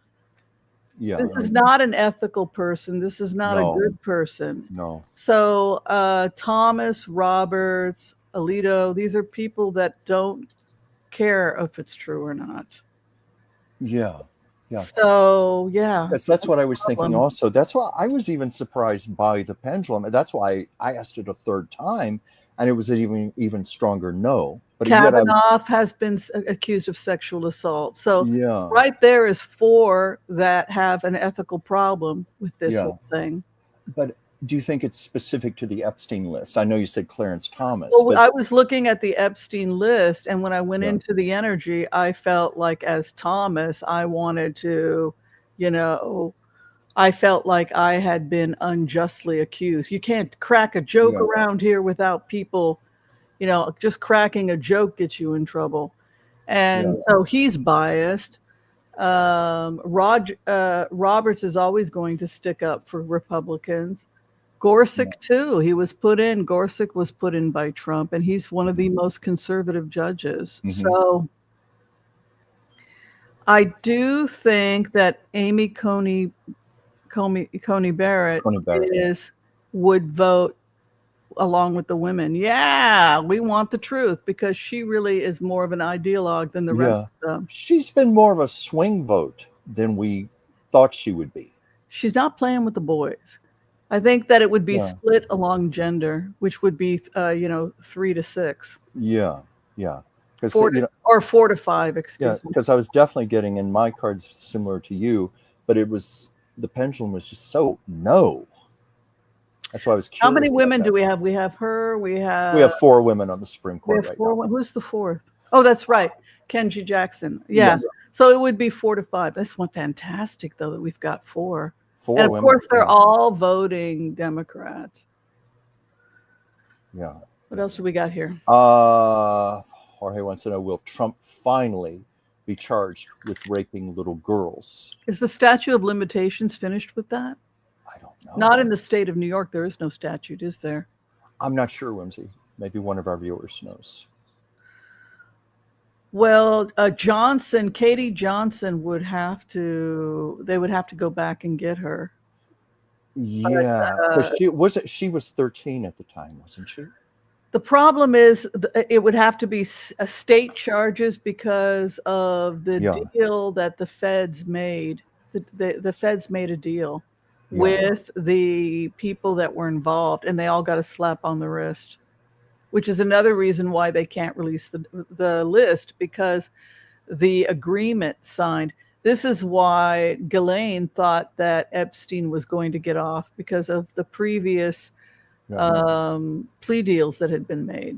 S2: Yeah.
S1: This is not an ethical person. This is not a good person.
S2: No.
S1: So Thomas, Roberts, Alito, these are people that don't care if it's true or not.
S2: Yeah. Yeah.
S1: So, yeah.
S2: That's what I was thinking also. That's why I was even surprised by the pendulum. That's why I asked it a third time, and it was an even stronger no. But
S1: Kavanaugh has been accused of sexual assault. So right there is 4 that have an ethical problem with this whole thing.
S2: But do you think it's specific to the Epstein list? I know you said Clarence Thomas.
S1: Well, I was looking at the Epstein list, and when I went into the energy, I felt like as Thomas, I wanted to, I felt like I had been unjustly accused. You can't crack a joke around here without people, just cracking a joke gets you in trouble. And so he's biased. Roberts is always going to stick up for Republicans. Gorsuch too. Gorsuch was put in by Trump, and he's one of the most conservative judges. So I do think that Amy Coney Barrett would vote along with the women. Yeah, we want the truth, because she really is more of an ideologue than the rest of them.
S2: She's been more of a swing vote than we thought she would be.
S1: She's not playing with the boys. I think that it would be split along gender, which would be 3 to 6.
S2: Yeah.
S1: 4 to 5, excuse me.
S2: Because I was definitely getting in my cards similar to you, but the pendulum was just so no. That's why I was curious.
S1: How many women do we have? We have her. We have
S2: 4 women on the Supreme Court right now.
S1: Who's the 4th? Oh, that's right, Kenji Jackson. Yeah. So it would be 4 to 5. That's one fantastic though that we've got 4. And of course, they're all voting Democrat.
S2: Yeah.
S1: What else do we got here?
S2: Jorge wants to know, will Trump finally be charged with raping little girls?
S1: Is the statute of limitations finished with that?
S2: I don't know.
S1: Not in the state of New York. There is no statute, is there?
S2: I'm not sure, Whimsy. Maybe one of our viewers knows.
S1: Well, Katie Johnson would have to go back and get her.
S2: Yeah, she was 13 at the time, wasn't she?
S1: The problem is it would have to be state charges because of the deal that the feds made. The feds made a deal with the people that were involved, and they all got a slap on the wrist, which is another reason why they can't release the list, because the agreement signed. This is why Ghislaine thought that Epstein was going to get off, because of the previous plea deals that had been made.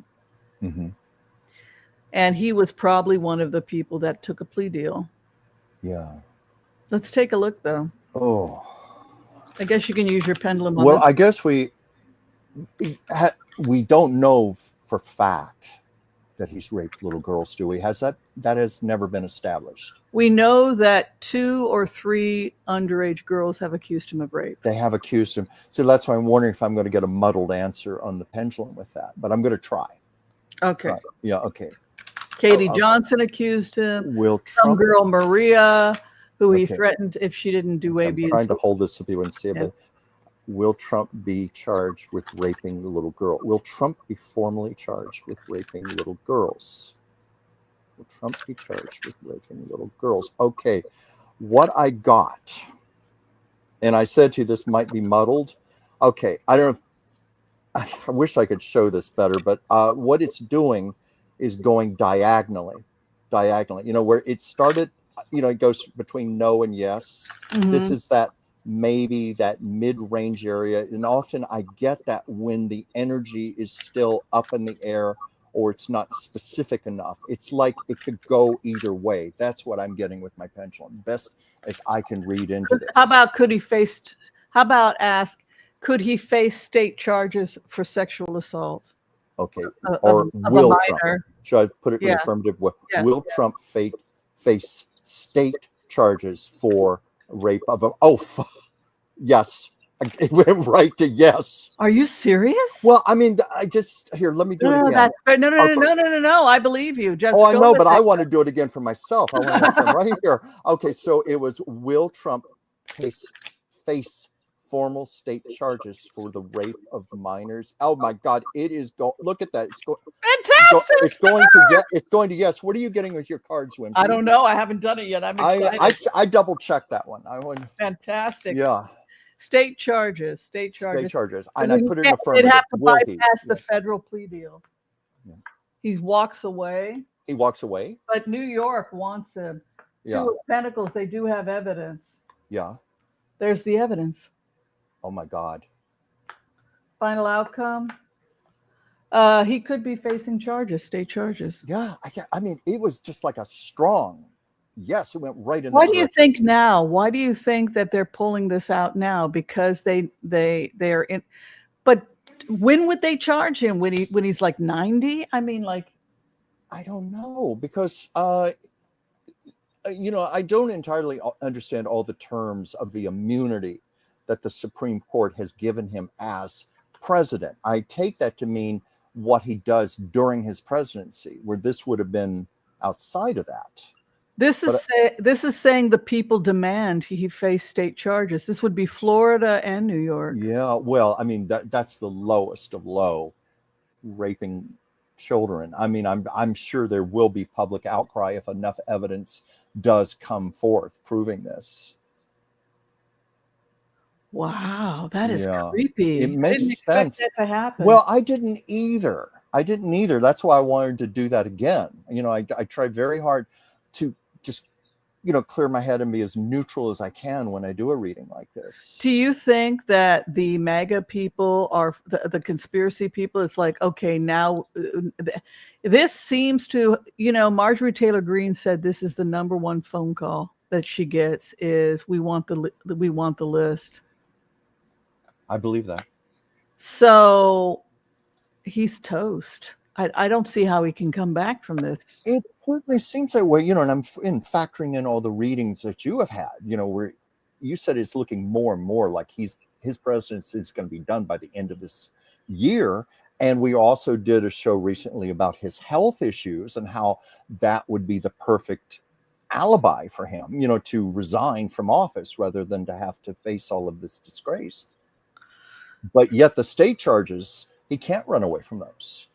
S1: And he was probably one of the people that took a plea deal.
S2: Yeah.
S1: Let's take a look, though.
S2: Oh.
S1: I guess you can use your pendulum on
S2: Well,
S1: this.
S2: I guess we don't know for fact that he's raped little girls, do we? That has never been established.
S1: We know that 2 or 3 underage girls have accused him of rape.
S2: They have accused him. So that's why I'm wondering if I'm going to get a muddled answer on the pendulum with that. But I'm going to try.
S1: Okay.
S2: Yeah, okay.
S1: Katie Johnson accused him.
S2: Will Trump,
S1: some girl, Maria, who he threatened if she didn't do A, B, and C.
S2: I'm trying to hold this so people can see it. But will Trump be charged with raping the little girl? Will Trump be formally charged with raping little girls? Will Trump be charged with raping little girls? Okay, what I got, and I said to you this might be muddled. Okay, I don't know. I wish I could show this better, but what it's doing is going diagonally. Where it started, it goes between no and yes. This is that maybe that mid-range area. And often I get that when the energy is still up in the air or it's not specific enough. It's like it could go either way. That's what I'm getting with my pendulum, best as I can read into this.
S1: How about could he face state charges for sexual assault?
S2: Okay. Or will Trump? Should I put it in affirmative way?
S1: Yeah.
S2: Will Trump face state charges for rape of a... yes. It went right to yes.
S1: Are you serious?
S2: Well, I mean, let me do it again.
S1: No. I believe you.
S2: I know, but I want to do it again for myself. I want to right here. Okay, so it was, will Trump face formal state charges for the rape of minors. Oh my God! It is look at that.
S1: Fantastic.
S2: It's going to yes. What are you getting with your cards, Wimsey?
S1: I don't know. I haven't done it yet. I'm excited.
S2: I double checked that one.
S1: Fantastic.
S2: Yeah.
S1: State charges.
S2: State charges.
S1: And
S2: I put it in affirmative.
S1: They'd have to bypass the federal plea deal.
S2: Yeah.
S1: He walks away.
S2: He walks away.
S1: But New York wants him.
S2: Yeah.
S1: Two of Pentacles, they do have evidence.
S2: Yeah.
S1: There's the evidence.
S2: Oh my God.
S1: Final outcome. He could be facing charges, state charges.
S2: Yeah. I mean, it was just like a strong yes. It went right in.
S1: Why do you think now? Why do you think that they're pulling this out now? Because they're in. But when would they charge him? When he's like 90? I mean, like.
S2: I don't know, because I don't entirely understand all the terms of the immunity that the Supreme Court has given him as president. I take that to mean what he does during his presidency, where this would have been outside of that. This
S1: is saying the people demand he face state charges. This would be Florida and New York.
S2: Yeah, well, I mean that's the lowest of low, raping children. I mean, I'm sure there will be public outcry if enough evidence does come forth proving this. Wow,
S1: that is creepy.
S2: It makes sense.
S1: I didn't expect that to happen.
S2: Well, I didn't either. That's why I wanted to do that again. I tried very hard to just clear my head and be as neutral as I can when I do a reading like this.
S1: Do you think that the MAGA people are the conspiracy people? It's like, okay, now this seems to, Marjorie Taylor Greene said this is the number one phone call that she gets is we want the list.
S2: I believe that.
S1: So he's toast. I don't see how he can come back from this.
S2: It certainly seems that way, and I'm factoring in all the readings that you have had, where you said it's looking more and more like his presidency is going to be done by the end of this year. And we also did a show recently about his health issues and how that would be the perfect alibi for him, to resign from office rather than to have to face all of this disgrace. But yet the state charges, he can't run away from those.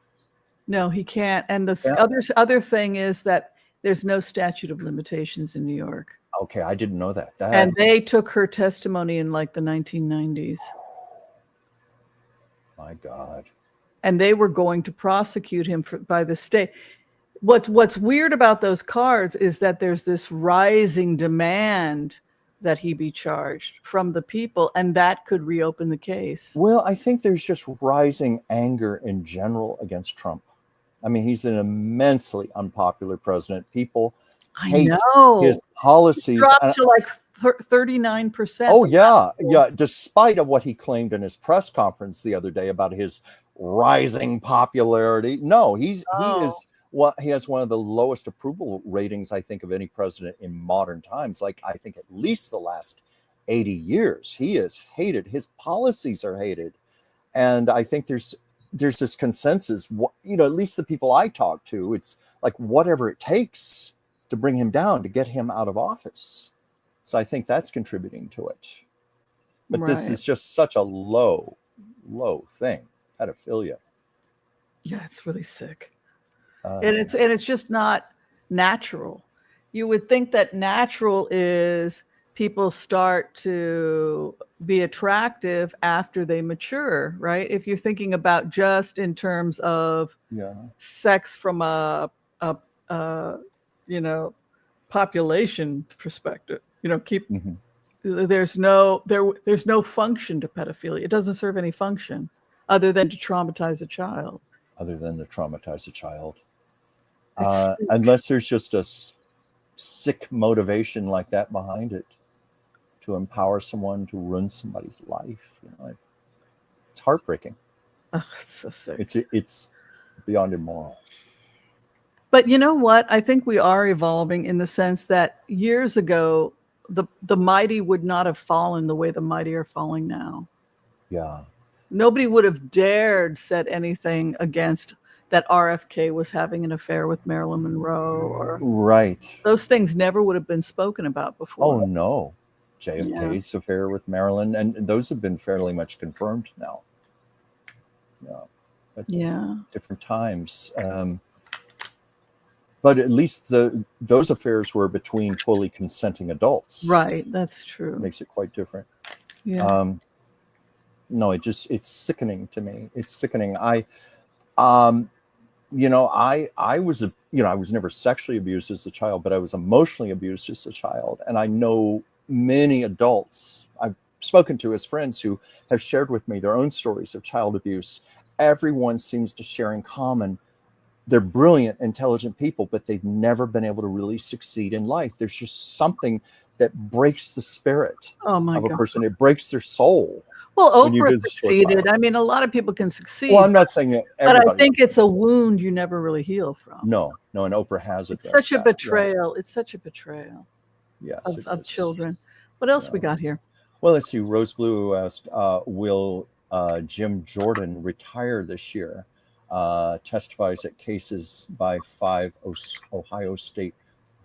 S1: No, he can't. And the other thing is that there's no statute of limitations in New York.
S2: Okay, I didn't know that.
S1: And they took her testimony in like the 1990s.
S2: My God.
S1: And they were going to prosecute him by the state. What's weird about those cards is that there's this rising demand that he be charged from the people, and that could reopen the case.
S2: Well, I think there's just rising anger in general against Trump. I mean, he's an immensely unpopular president. People hate his policies.
S1: He dropped to like 39%.
S2: Oh, yeah. Yeah. Despite of what he claimed in his press conference the other day about his rising popularity. No, he has one of the lowest approval ratings, I think, of any president in modern times. Like, I think at least the last 80 years. He is hated. His policies are hated. And I think there's this consensus, at least the people I talk to, it's like whatever it takes to bring him down, to get him out of office. So I think that's contributing to it. But This is just such a low thing, pedophilia.
S1: Yeah, it's really sick. And it's just not natural. You would think that natural is people start to be attractive after they mature, right? If you're thinking about just in terms of sex from a population perspective, there's no function to pedophilia. It doesn't serve any function other than to traumatize a child. Unless
S2: there's just a sick motivation like that behind it, to empower someone to ruin somebody's life. It's heartbreaking.
S1: Oh, it's so sick.
S2: It's beyond immoral.
S1: But you know what? I think we are evolving in the sense that years ago, the mighty would not have fallen the way the mighty are falling now.
S2: Yeah.
S1: Nobody would have dared said anything against that RFK was having an affair with Marilyn Monroe, or
S2: right.
S1: Those things never would have been spoken about before.
S2: Oh no. JFK's affair with Marilyn, and those have been fairly much confirmed now. At different times. But at least those affairs were between fully consenting adults.
S1: Right, that's true.
S2: It makes it quite different.
S1: Yeah.
S2: No, it's sickening to me. It's sickening. I was I was never sexually abused as a child, but I was emotionally abused as a child. And I know many adults I've spoken to as friends who have shared with me their own stories of child abuse. Everyone seems to share in common. They're brilliant, intelligent people, but they've never been able to really succeed in life. There's just something that breaks the spirit of a person. It breaks their soul.
S1: Well, Oprah succeeded. I mean, a lot of people can succeed.
S2: Well, I'm not saying that
S1: but I think it's a wound you never really heal from.
S2: No, and Oprah has it.
S1: It's such a betrayal. Yeah. It's such a betrayal of children. What else we got here?
S2: Well, let's see. Rose Blue asked, will Jim Jordan retire this year? Testifies at cases by 5 Ohio State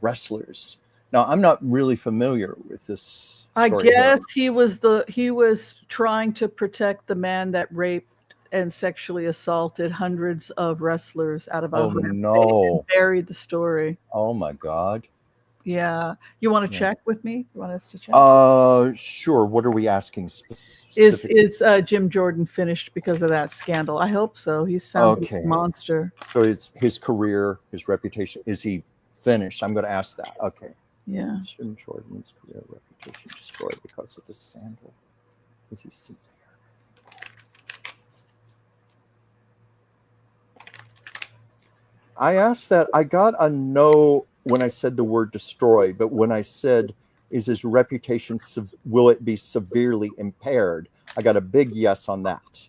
S2: wrestlers. Now, I'm not really familiar with this story.
S1: I guess he was trying to protect the man that raped and sexually assaulted hundreds of wrestlers out of Ohio State and buried the story.
S2: Oh my God.
S1: Yeah. You want to check with me? You want us to check?
S2: Sure. What are we asking
S1: specifically? Is Jim Jordan finished because of that scandal? I hope so. He sounds like a monster.
S2: So his career, his reputation, is he finished? I'm going to ask that. Okay.
S1: Yeah.
S2: Jim Jordan's career, reputation destroyed because of this scandal. Is he severe? I asked that. I got a no when I said the word destroy, but when I said, is his reputation, will it be severely impaired? I got a big yes on that.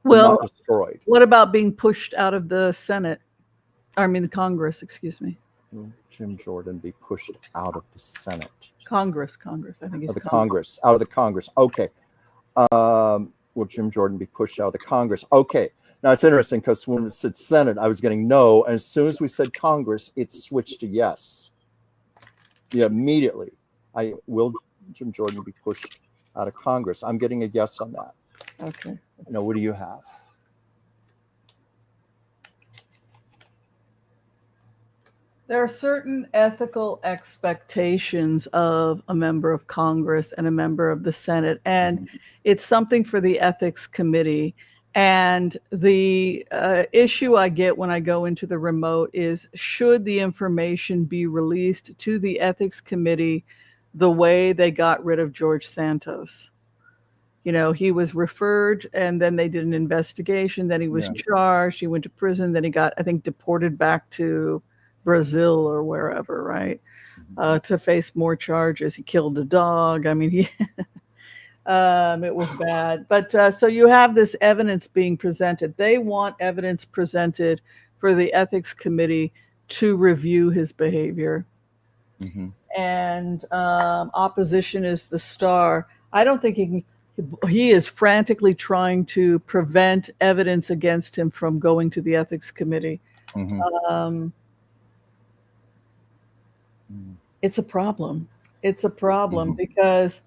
S1: Well,
S2: not destroyed.
S1: What about being pushed out of the Senate? The Congress, excuse me.
S2: Will Jim Jordan be pushed out of the Senate?
S1: Congress. I think it's
S2: Congress. Out of the Congress. Okay. Will Jim Jordan be pushed out of the Congress? Okay. Now, it's interesting because when we said Senate, I was getting no. And as soon as we said Congress, it switched to yes. Yeah, immediately. Will Jim Jordan be pushed out of Congress? I'm getting a yes on that.
S1: Okay.
S2: Now, what do you have?
S1: There are certain ethical expectations of a member of Congress and a member of the Senate, and it's something for the ethics committee. And the issue I get when I go into the remote is, should the information be released to the ethics committee the way they got rid of George Santos? You know, he was referred and then they did an investigation. Then he was charged. He went to prison. Then he got, I think, deported back to Brazil or wherever, right? To face more charges. He killed a dog. I mean, it was bad. But so you have this evidence being presented. They want evidence presented for the ethics committee to review his behavior. And opposition is the star. I don't think he is frantically trying to prevent evidence against him from going to the ethics committee. It's a problem. It's a problem because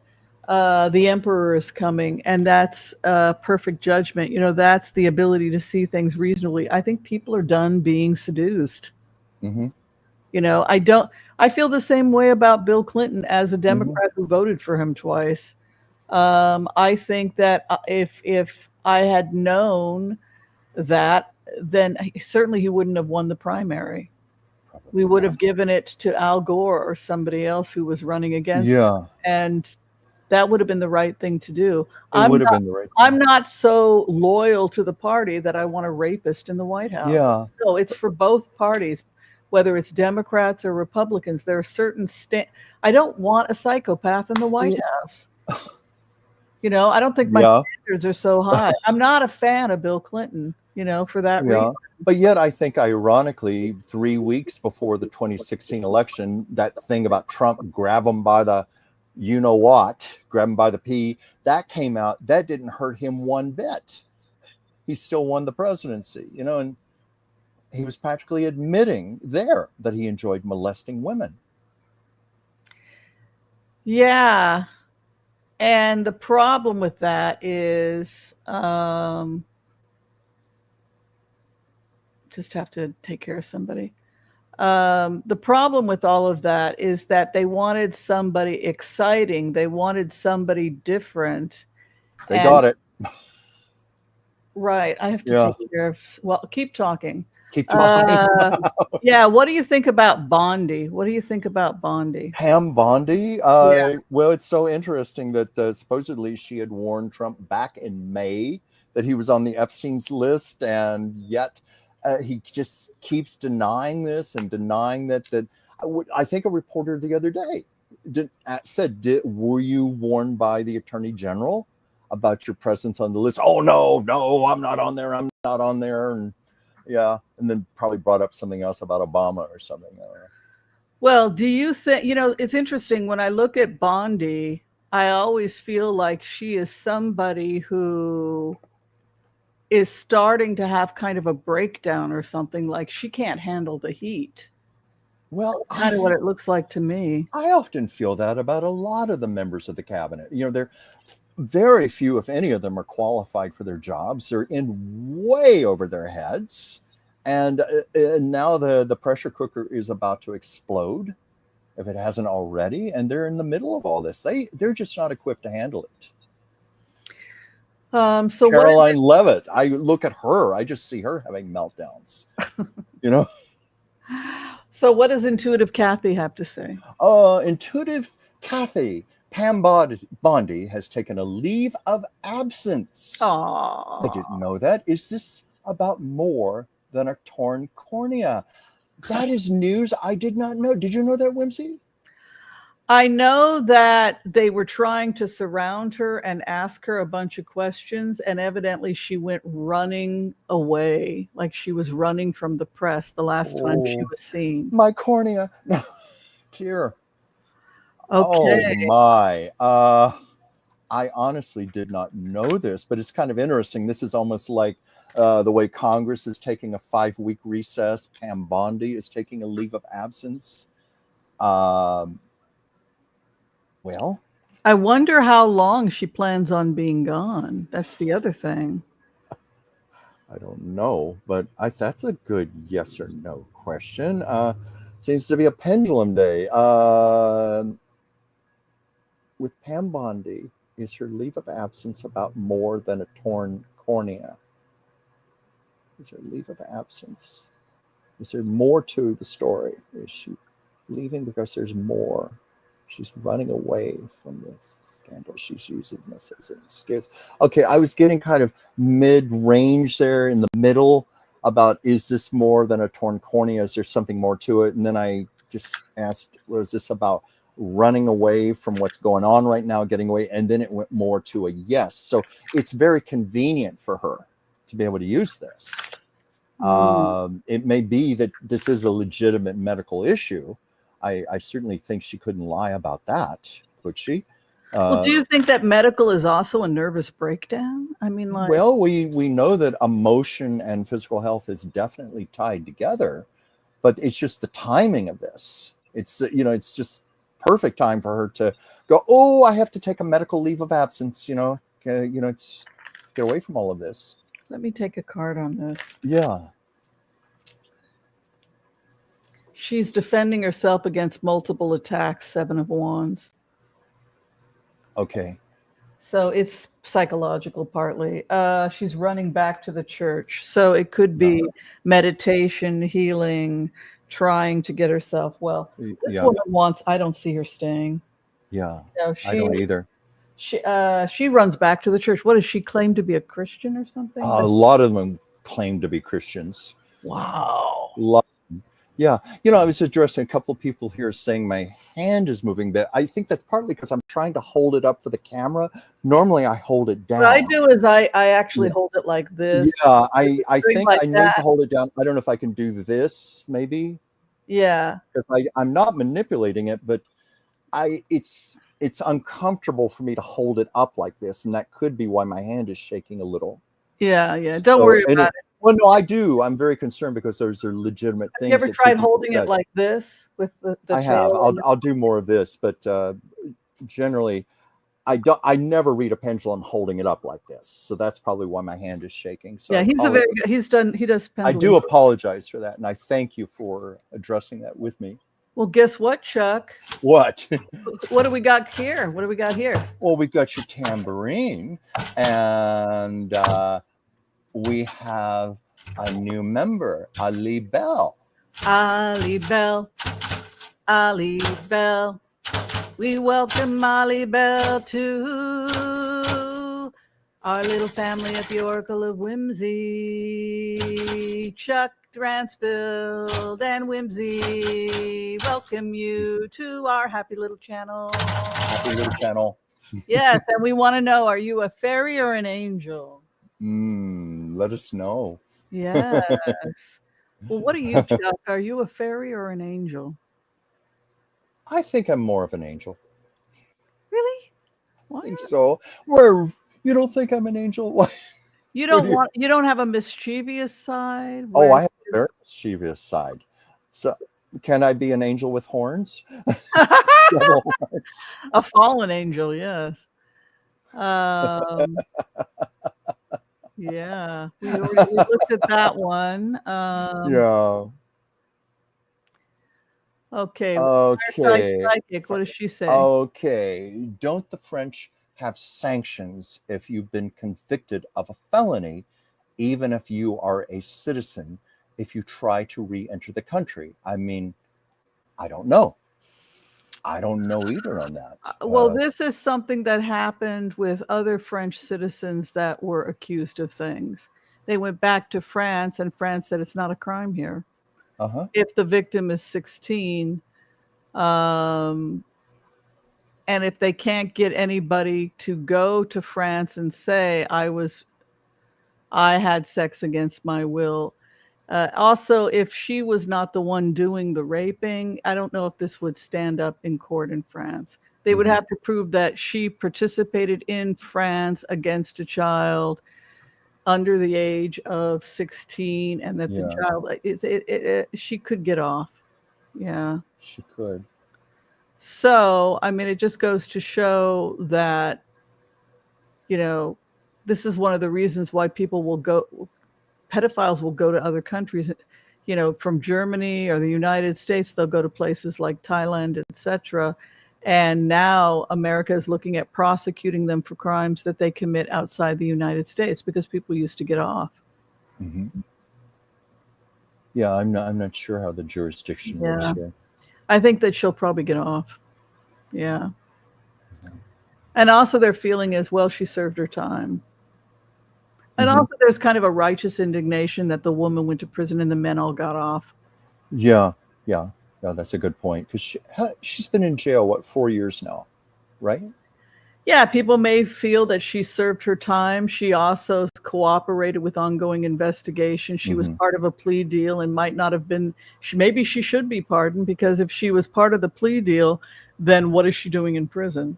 S1: the emperor is coming, and that's perfect judgment. You know, that's the ability to see things reasonably. I think people are done being seduced. You know, I feel the same way about Bill Clinton as a Democrat who voted for him twice. I think that if I had known that, then certainly he wouldn't have won the primary. We would have given it to Al Gore or somebody else who was running against him. And that would have been the right thing to do. I'm not so loyal to the party that I want a rapist in the White House. No, it's for both parties, whether it's Democrats or Republicans. There are certain I don't want a psychopath in the White House. You know, I don't think my standards are so high. I'm not a fan of Bill Clinton, you know, for that reason.
S2: But yet I think, ironically, 3 weeks before the 2016 election, that thing about Trump, grab him by the you-know-what, grab him by the P, that came out. That didn't hurt him one bit. He still won the presidency, you know, and he was practically admitting there that he enjoyed molesting women.
S1: Yeah. And the problem with that is just have to take care of somebody. The problem with all of that is that they wanted somebody exciting. They wanted somebody different.
S2: They got it.
S1: Right. I have to take care of, well, keep talking.
S2: Keep talking.
S1: Yeah. What do you think about Bondi? What do you think about Bondi?
S2: Pam Bondi?
S1: Yeah.
S2: Well, it's so interesting that supposedly she had warned Trump back in May that he was on the Epstein's list, and yet he just keeps denying this and denying that. I think a reporter the other day said, were you warned by the Attorney General about your presence on the list? Oh, no, I'm not on there. I'm not on there. And yeah. And then probably brought up something else about Obama or something.
S1: Well, do you think, it's interesting when I look at Bondi, I always feel like she is somebody who is starting to have kind of a breakdown or something, like she can't handle the heat.
S2: Well,
S1: that's kind of what it looks like to me.
S2: I often feel that about a lot of the members of the cabinet. They're very few, if any of them, are qualified for their jobs. They're in way over their heads. And now the pressure cooker is about to explode, if it hasn't already. And they're in the middle of all this. They're just not equipped to handle it.
S1: So
S2: Caroline Leavitt, I look at her, I just see her having meltdowns.
S1: So what does Intuitive Kathy have to say?
S2: Intuitive Kathy, Pam Bondi has taken a leave of absence.
S1: Aww.
S2: I didn't know that. Is this about more than a torn cornea? That is news I did not know. Did you know that, Whimsy?
S1: I know that they were trying to surround her and ask her a bunch of questions, and evidently she went running away, like she was running from the press the last time she was seen.
S2: My cornea. Dear.
S1: Okay.
S2: Oh my. I honestly did not know this, but it's kind of interesting. This is almost like the way Congress is taking a 5-week recess. Pam Bondi is taking a leave of absence. Well,
S1: I wonder how long she plans on being gone. That's the other thing.
S2: I don't know, but that's a good yes or no question. Seems to be a pendulum day. With Pam Bondi, is her leave of absence about more than a torn cornea? Is her leave of absence? Is there more to the story? Is she leaving because there's more? She's running away from the scandal. She's using this as an excuse. Okay, I was getting kind of mid-range there in the middle about, is this more than a torn cornea? Is there something more to it? And then I just asked, was this about running away from what's going on right now, getting away? And then it went more to a yes. So it's very convenient for her to be able to use this. It may be that this is a legitimate medical issue. I certainly think she couldn't lie about that, could she?
S1: Well, do you think that medical is also a nervous breakdown? I mean, like...
S2: Well, we know that emotion and physical health is definitely tied together, but it's just the timing of this. It's, it's just perfect time for her to go, oh, I have to take a medical leave of absence, it's get away from all of this.
S1: Let me take a card on this.
S2: Yeah.
S1: She's defending herself against multiple attacks, 7 of Wands.
S2: Okay.
S1: So it's psychological partly. She's running back to the church. So it could be meditation, healing, trying to get herself well. This woman wants, I don't see her staying.
S2: Yeah, I don't either.
S1: She runs back to the church. What does she claim to be, a Christian or something?
S2: A lot of them claim to be Christians.
S1: Wow.
S2: Yeah, I was addressing a couple of people here saying my hand is moving, but I think that's partly because I'm trying to hold it up for the camera. Normally I hold it down.
S1: What I do is I actually hold it like this.
S2: Yeah, I think like I need to hold it down. I don't know if I can do this, maybe.
S1: Yeah.
S2: Because I'm not manipulating it, but it's uncomfortable for me to hold it up like this, and that could be why my hand is shaking a little.
S1: Yeah. Don't worry about it.
S2: Well, no, I do. I'm very concerned because those are legitimate things.
S1: Have you ever tried holding it like this with the
S2: I have. I'll do more of this, but generally, I never read a pendulum holding it up like this, so that's probably why my hand is shaking. So
S1: yeah, he does
S2: I
S1: pendulum.
S2: do apologize for that, and I thank you for addressing that with me.
S1: Well, guess what, Chuck?
S2: What?
S1: What do we got here? What do we got here?
S2: Well, we've got your tambourine, and we have a new member, Ali Bell.
S1: Ali Bell, Ali Bell. We welcome Ali Bell to our little family at the Oracle of Whimsy. Chuck Dransfield and Whimsy welcome you to our happy little channel.
S2: Happy little channel.
S1: Yes, and we want to know, are you a fairy or an angel?
S2: Let us know.
S1: Yes. Well, what are you, Chuck? Are you a fairy or an angel?
S2: I think I'm more of an angel.
S1: Really? Why?
S2: I think so. Where you don't think I'm an angel? Why?
S1: You don't have a mischievous side?
S2: Oh, I have a very mischievous side. So can I be an angel with horns?
S1: A fallen angel, yes. Yeah, we looked at that one.
S2: Yeah.
S1: Okay.
S2: Okay.
S1: Psychic, what does she say?
S2: Okay. Don't the French have sanctions if you've been convicted of a felony, even if you are a citizen, if you try to re-enter the country? I mean, I don't know. I don't know either on that.
S1: Well, this is something that happened with other French citizens that were accused of things. They went back to France, and France said it's not a crime here. If the victim is 16, and if they can't get anybody to go to France and say I had sex against my will. Also, if she was not the one doing the raping, I don't know if this would stand up in court in France. They would have to prove that she participated in France against a child under the age of 16, and that the child, she could get off. Yeah.
S2: She could.
S1: So, I mean, it just goes to show that, this is one of the reasons why pedophiles will go to other countries, from Germany or the United States. They'll go to places like Thailand, etc. And now America is looking at prosecuting them for crimes that they commit outside the United States because people used to get off.
S2: Yeah, I'm not sure how the jurisdiction works here.
S1: I think that she'll probably get off. Yeah. And also their feeling is, well, she served her time. And also there's kind of a righteous indignation that the woman went to prison and the men all got off. Yeah,
S2: that's a good point. Because she's been in jail, 4 years now, right?
S1: Yeah, people may feel that she served her time. She also cooperated with ongoing investigation. She was part of a plea deal and might not have been, maybe she should be pardoned, because if she was part of the plea deal, then what is she doing in prison?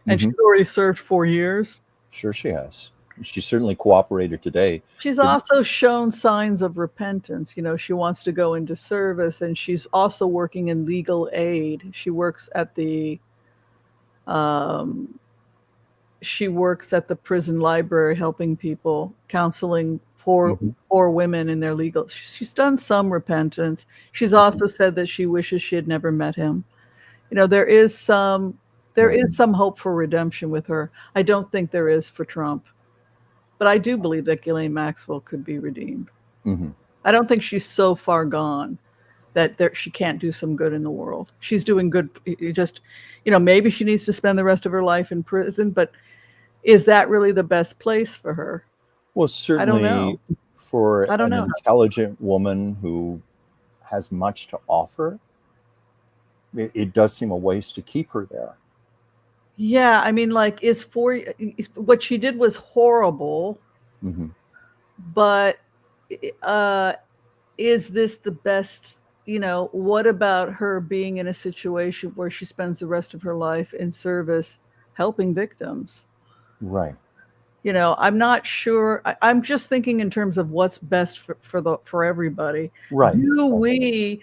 S1: And she's already served 4 years.
S2: Sure she has. She certainly cooperated today.
S1: She's also shown signs of repentance. She wants to go into service, and she's also working in legal aid. She works at the prison library, helping people, counseling poor women in their legal. She's done some repentance. She's also said that she wishes she had never met him. There is some hope for redemption with her. I don't think there is for Trump. But I do believe that Ghislaine Maxwell could be redeemed. I don't think she's so far gone that she can't do some good in the world. She's doing good. Maybe she needs to spend the rest of her life in prison, but is that really the best place for her?
S2: Well, certainly,
S1: I don't know.
S2: For an intelligent woman who has much to offer, it does seem a waste to keep her there.
S1: Yeah, I mean, what she did was horrible, but is this the best? What about her being in a situation where she spends the rest of her life in service, helping victims?
S2: Right.
S1: I'm not sure. I'm just thinking in terms of what's best for everybody.
S2: Right.
S1: Do we,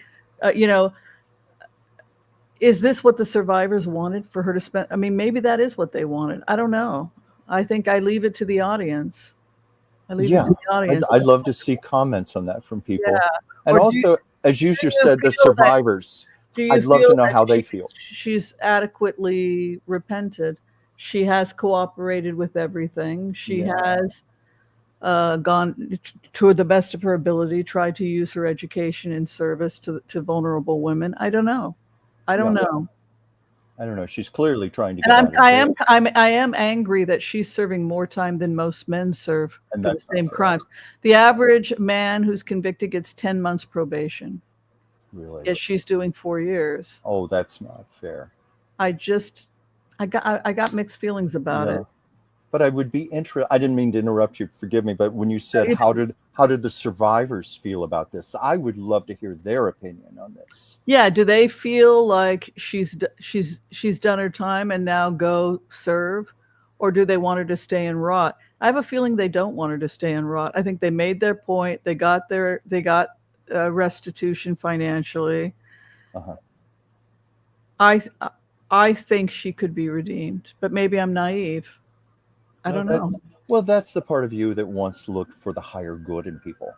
S1: is this what the survivors wanted for her to spend? I mean, maybe that is what they wanted. I don't know. I think I leave it to the audience.
S2: I'd love to see comments on that from people.
S1: Yeah.
S2: And also, as you just said, the survivors, I'd love to know how they feel.
S1: She's adequately repented. She has cooperated with everything. She has gone to the best of her ability, tried to use her education in service to vulnerable women. I don't know. I don't know.
S2: She's clearly trying to get
S1: out of jail. I am angry that she's serving more time than most men serve for the same crimes. The average man who's convicted gets 10 months probation.
S2: Really?
S1: Yes, she's doing 4 years.
S2: Oh, that's not fair.
S1: I got mixed feelings about it.
S2: But I would be interested. I didn't mean to interrupt you. Forgive me. But when you said how did the survivors feel about this? I would love to hear their opinion on this.
S1: Yeah. Do they feel like she's done her time and now go serve, or do they want her to stay and rot? I have a feeling they don't want her to stay and rot. I think they made their point. They got restitution financially. I think she could be redeemed, but maybe I'm naive. I don't know.
S2: Well, that's the part of you that wants to look for the higher good in people.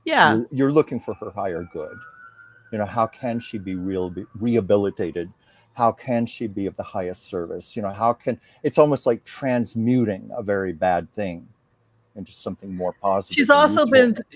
S1: Yeah.
S2: You're looking for her higher good. How can she be rehabilitated? How can she be of the highest service? It's almost like transmuting a very bad thing into something more positive.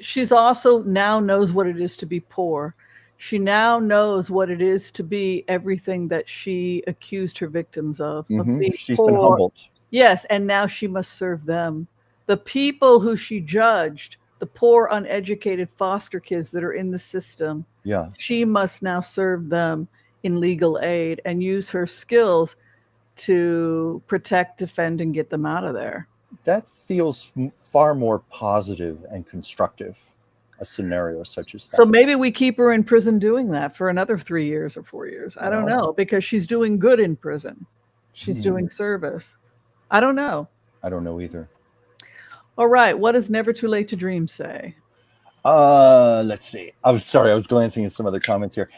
S2: She's also now knows what it is to be poor. She now knows what it is to be everything that she accused her victims of being She's
S1: poor.
S2: Been humbled.
S1: Yes, and now she must serve them. The people who she judged, the poor, uneducated foster kids that are in the system, she must now serve them in legal aid and use her skills to protect, defend, and get them out of there.
S2: That feels far more positive and constructive, a scenario such as that.
S1: So maybe we keep her in prison doing that for another 3 years or 4 years. I don't know, because she's doing good in prison. She's doing service. I don't know.
S2: I don't know either.
S1: All right. What does Never Too Late to Dream say?
S2: Let's see. I'm sorry. I was glancing at some other comments here.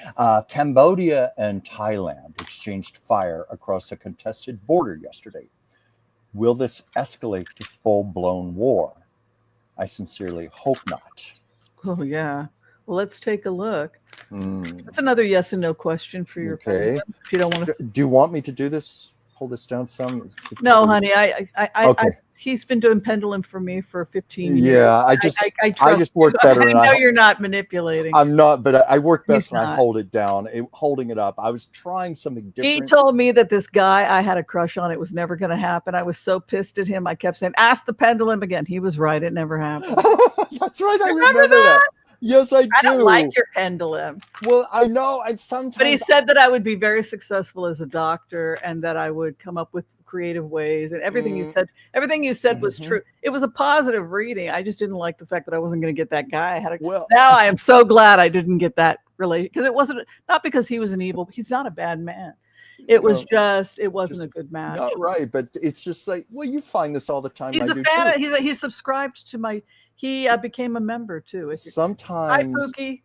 S2: Cambodia and Thailand exchanged fire across a contested border yesterday. Will this escalate to full-blown war? I sincerely hope not.
S1: Oh, yeah. Well, let's take a look. That's another yes and no question for your opinion. If you don't want to.
S2: Do you want me to do this? Hold this down some?
S1: No, honey. He's been doing pendulum for me for 15 years.
S2: Yeah, I just work better.
S1: I know you're not manipulating.
S2: I'm not, but I work best when I hold it down. Holding it up. I was trying something different.
S1: He told me that this guy I had a crush on, it was never going to happen. I was so pissed at him. I kept saying, ask the pendulum again. He was right. It never happened.
S2: That's right. I remember that. Yes, I do.
S1: I don't like your pendulum.
S2: Well, I know.
S1: But he said that I would be very successful as a doctor and that I would come up with creative ways, and everything you said was true. It was a positive reading. I just didn't like the fact that I wasn't going to get that guy. Now I am so glad I didn't get that related, because it wasn't, not because he was an evil. He's not a bad man. It was it wasn't a good match.
S2: Not right, but it's just like, well, you find this all the time.
S1: He's a fan. He's subscribed to my. He became a member too.
S2: Sometimes,
S1: hi, Pookie.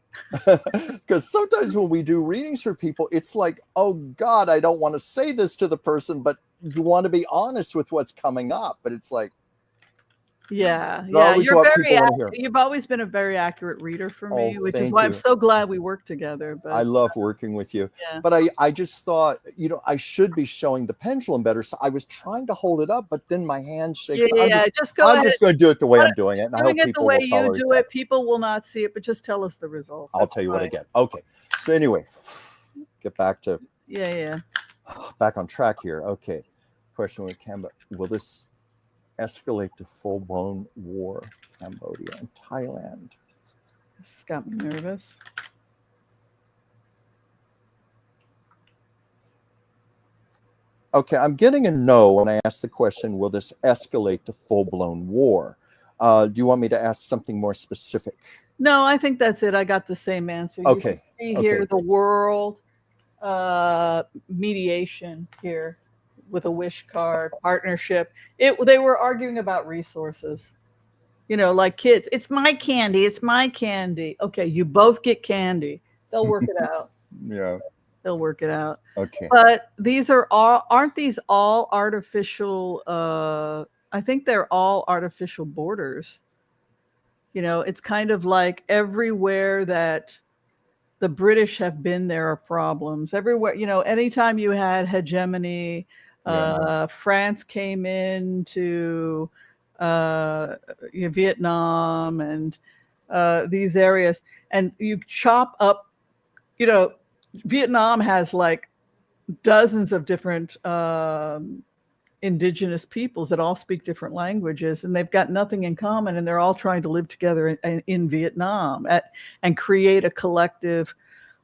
S2: Because sometimes when we do readings for people, it's like, oh God, I don't want to say this to the person, but you want to be honest with what's coming up. But it's like,
S1: you're you've always been a very accurate reader for me, which is why I'm so glad we work together. But
S2: I love working with you. But I just thought, I should be showing the pendulum better. So I was trying to hold it up, but then my hand shakes.
S1: I'm just going to do
S2: it the way I'm doing it. And
S1: doing it the way you do it. People will not see it, but just tell us the results.
S2: I'll tell you what I get. Okay. So anyway, get back to back on track here. Okay. Question with Cambodia. Will this escalate to full-blown war? Cambodia and Thailand.
S1: This has got me nervous.
S2: Okay, I'm getting a no when I ask the question, will this escalate to full-blown war? Do you want me to ask something more specific?
S1: No, I think that's it. I got the same answer.
S2: Okay.
S1: You can see here the world mediation here with a wish card, partnership. They were arguing about resources. Like kids. It's my candy. It's my candy. Okay, you both get candy. They'll work it out.
S2: Yeah.
S1: They'll work it out.
S2: Okay.
S1: But aren't these all artificial? I think they're all artificial borders. It's kind of like everywhere that the British have been, there are problems everywhere. Anytime you had hegemony, France came into Vietnam and these areas, and you chop up. Vietnam has like dozens of different indigenous peoples that all speak different languages, and they've got nothing in common, and they're all trying to live together in Vietnam and create a collective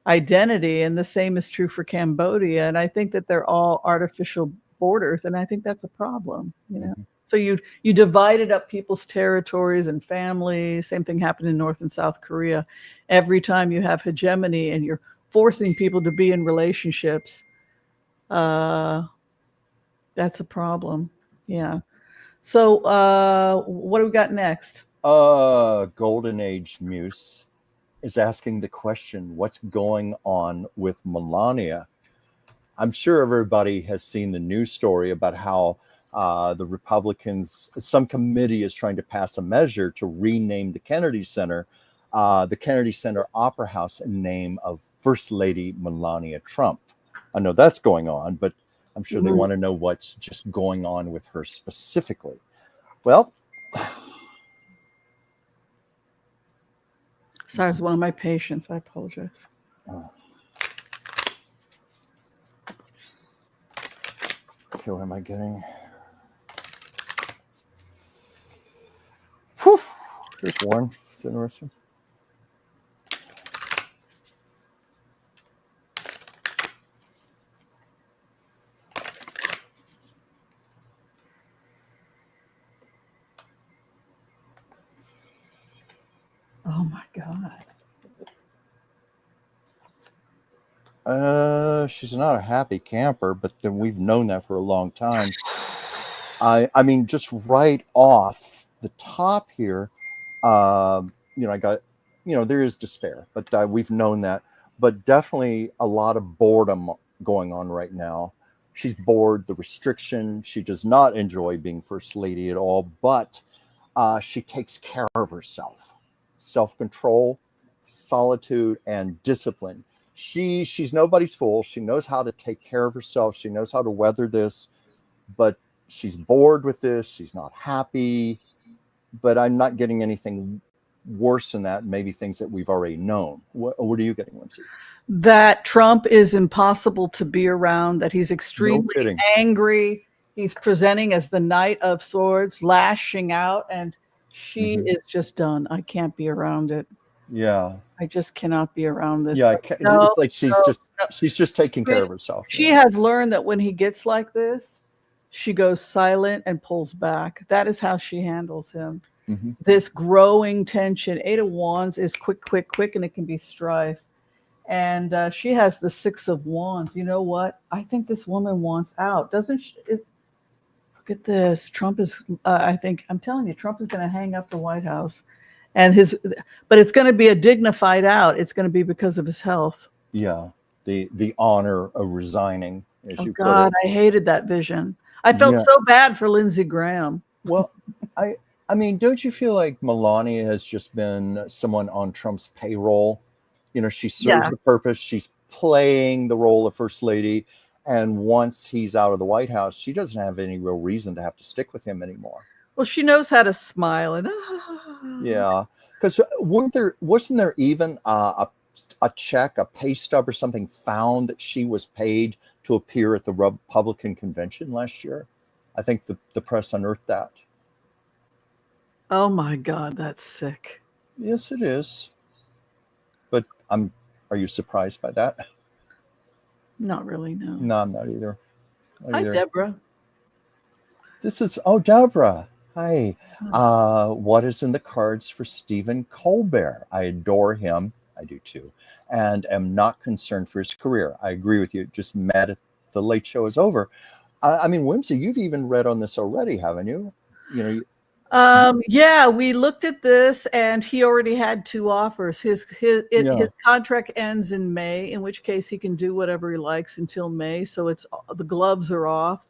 S1: identity. And the same is true for Cambodia. And I think that they're all artificial borders, and I think that's a problem. So you divided up people's territories and families. Same thing happened in North and South Korea. Every time you have hegemony and you're forcing people to be in relationships, that's a problem. Yeah. So what do we got next?
S2: Golden Age Muse is asking the question, what's going on with Melania? I'm sure everybody has seen the news story about how the Republicans, some committee is trying to pass a measure to rename the Kennedy Center Opera House in name of First Lady Melania Trump. I know that's going on, but I'm sure they want to know what's just going on with her specifically. Well,
S1: sorry, it's one of my patients. I apologize.
S2: Okay, what am I getting? Whew. Here's one. It's interesting.
S1: Oh my God.
S2: She's not a happy camper, but then we've known that for a long time. I mean, just right off the top here, I got, there is despair, but we've known that. But definitely a lot of boredom going on right now. She's bored, the restriction. She does not enjoy being First Lady at all, but she takes care of herself. Self-control, solitude, and discipline. She's nobody's fool. She knows how to take care of herself. She knows how to weather this, but she's bored with this. She's not happy, but I'm not getting anything worse than that. Maybe things that we've already known. What are you getting, Lindsay?
S1: That Trump is impossible to be around, that he's extremely angry. He's presenting as the Knight of Swords, lashing out, and she is just done. I can't be around it.
S2: Yeah.
S1: I just cannot be around this.
S2: Yeah, it's like she's just taking care of herself.
S1: She has learned that when he gets like this, she goes silent and pulls back. That is how she handles him. Mm-hmm. This growing tension. 8 of Wands is quick, and it can be strife. And she has the 6 of Wands. You know what? I think this woman wants out, doesn't she? Look at this. Trump is. I'm telling you, Trump is going to hang up the White House. But it's going to be a dignified out. It's going to be because of his health.
S2: Yeah, the honor of resigning. As you
S1: God,
S2: put it.
S1: I hated that vision. I felt so bad for Lindsey Graham.
S2: Well, I mean, don't you feel like Melania has just been someone on Trump's payroll? She serves the purpose. She's playing the role of First Lady, and once he's out of the White House, she doesn't have any real reason to have to stick with him anymore.
S1: Well, she knows how to smile and
S2: yeah, because wasn't there even a check, a pay stub or something found that she was paid to appear at the Republican convention last year? I think the press unearthed that.
S1: Oh my God, that's sick.
S2: Yes, it is. But are you surprised by that?
S1: Not really, no.
S2: No, I'm not either.
S1: Hi, Deborah.
S2: This is Deborah. Hi. What is in the cards for Stephen Colbert? I adore him. I do too. And am not concerned for his career. I agree with you. Just mad at the Late Show is over. I mean, Whimsy, you've even read on this already, haven't you?
S1: Yeah, we looked at this, and he already had 2 offers. His contract ends in May, in which case he can do whatever he likes until May. So the gloves are off.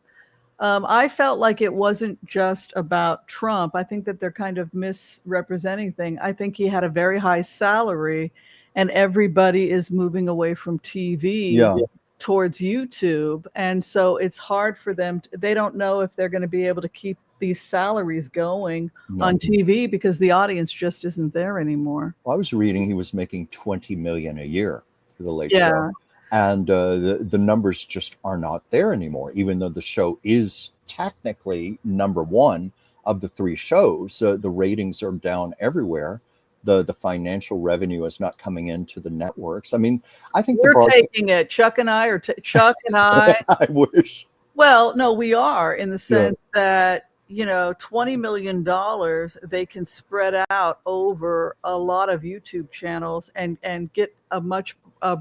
S1: I felt like it wasn't just about Trump. I think that they're kind of misrepresenting things. I think he had a very high salary, and everybody is moving away from TV towards YouTube. And so it's hard for them. They don't know if they're going to be able to keep these salaries going on TV because the audience just isn't there anymore.
S2: Well, I was reading he was making $20 million a year for the Late Show. And the numbers just are not there anymore, even though the show is technically number 1 of the 3 shows. The ratings are down everywhere. The financial revenue is not coming into the networks. I mean, I think
S1: we're taking it. Chuck and I.
S2: I wish.
S1: Well, no, we are, in the sense that, $20 million they can spread out over a lot of YouTube channels and get a much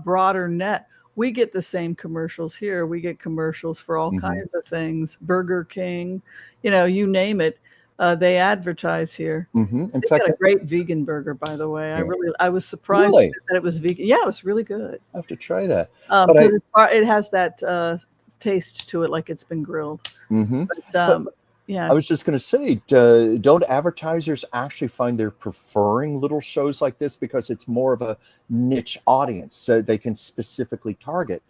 S1: broader net. We get the same commercials here. We get commercials for all kinds of things. Burger King, you name it. They advertise here.
S2: In
S1: fact, got a great vegan burger, by the way. I was surprised that it was vegan. Yeah, it was really good.
S2: I have to try that.
S1: It has that taste to it, like it's been grilled. But, yeah.
S2: I was just going to say, don't advertisers actually find they're preferring little shows like this because it's more of a niche audience, so they can specifically target?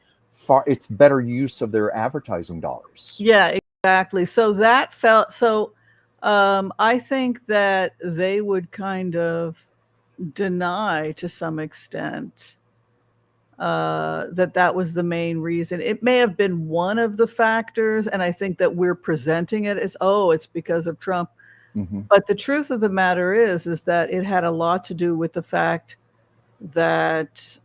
S2: It's better use of their advertising dollars.
S1: Yeah, exactly. So that felt so. I think that they would kind of deny to some extent that was the main reason. It may have been one of the factors, and I think that we're presenting it as, it's because of Trump. But the truth of the matter is that it had a lot to do with the fact that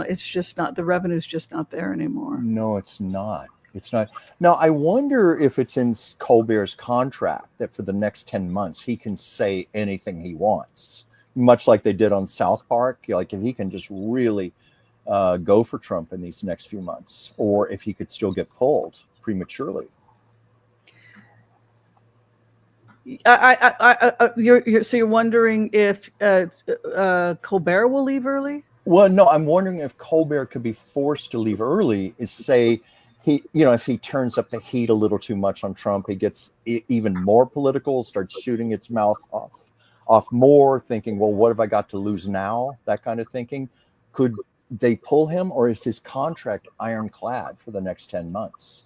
S1: it's just not, the revenue's just not there anymore.
S2: No, it's not. It's not. Now, I wonder if it's in Colbert's contract that for the next 10 months, he can say anything he wants, much like they did on South Park. Like, if he can just really go for Trump in these next few months, or if he could still get pulled prematurely.
S1: You're wondering if Colbert will leave early?
S2: Well, no, I'm wondering if Colbert could be forced to leave early. Is say if he turns up the heat a little too much on Trump, he gets even more political, starts shooting its mouth off more, thinking, well, what have I got to lose now? That kind of thinking. Could they pull him, or is his contract ironclad for the next 10 months?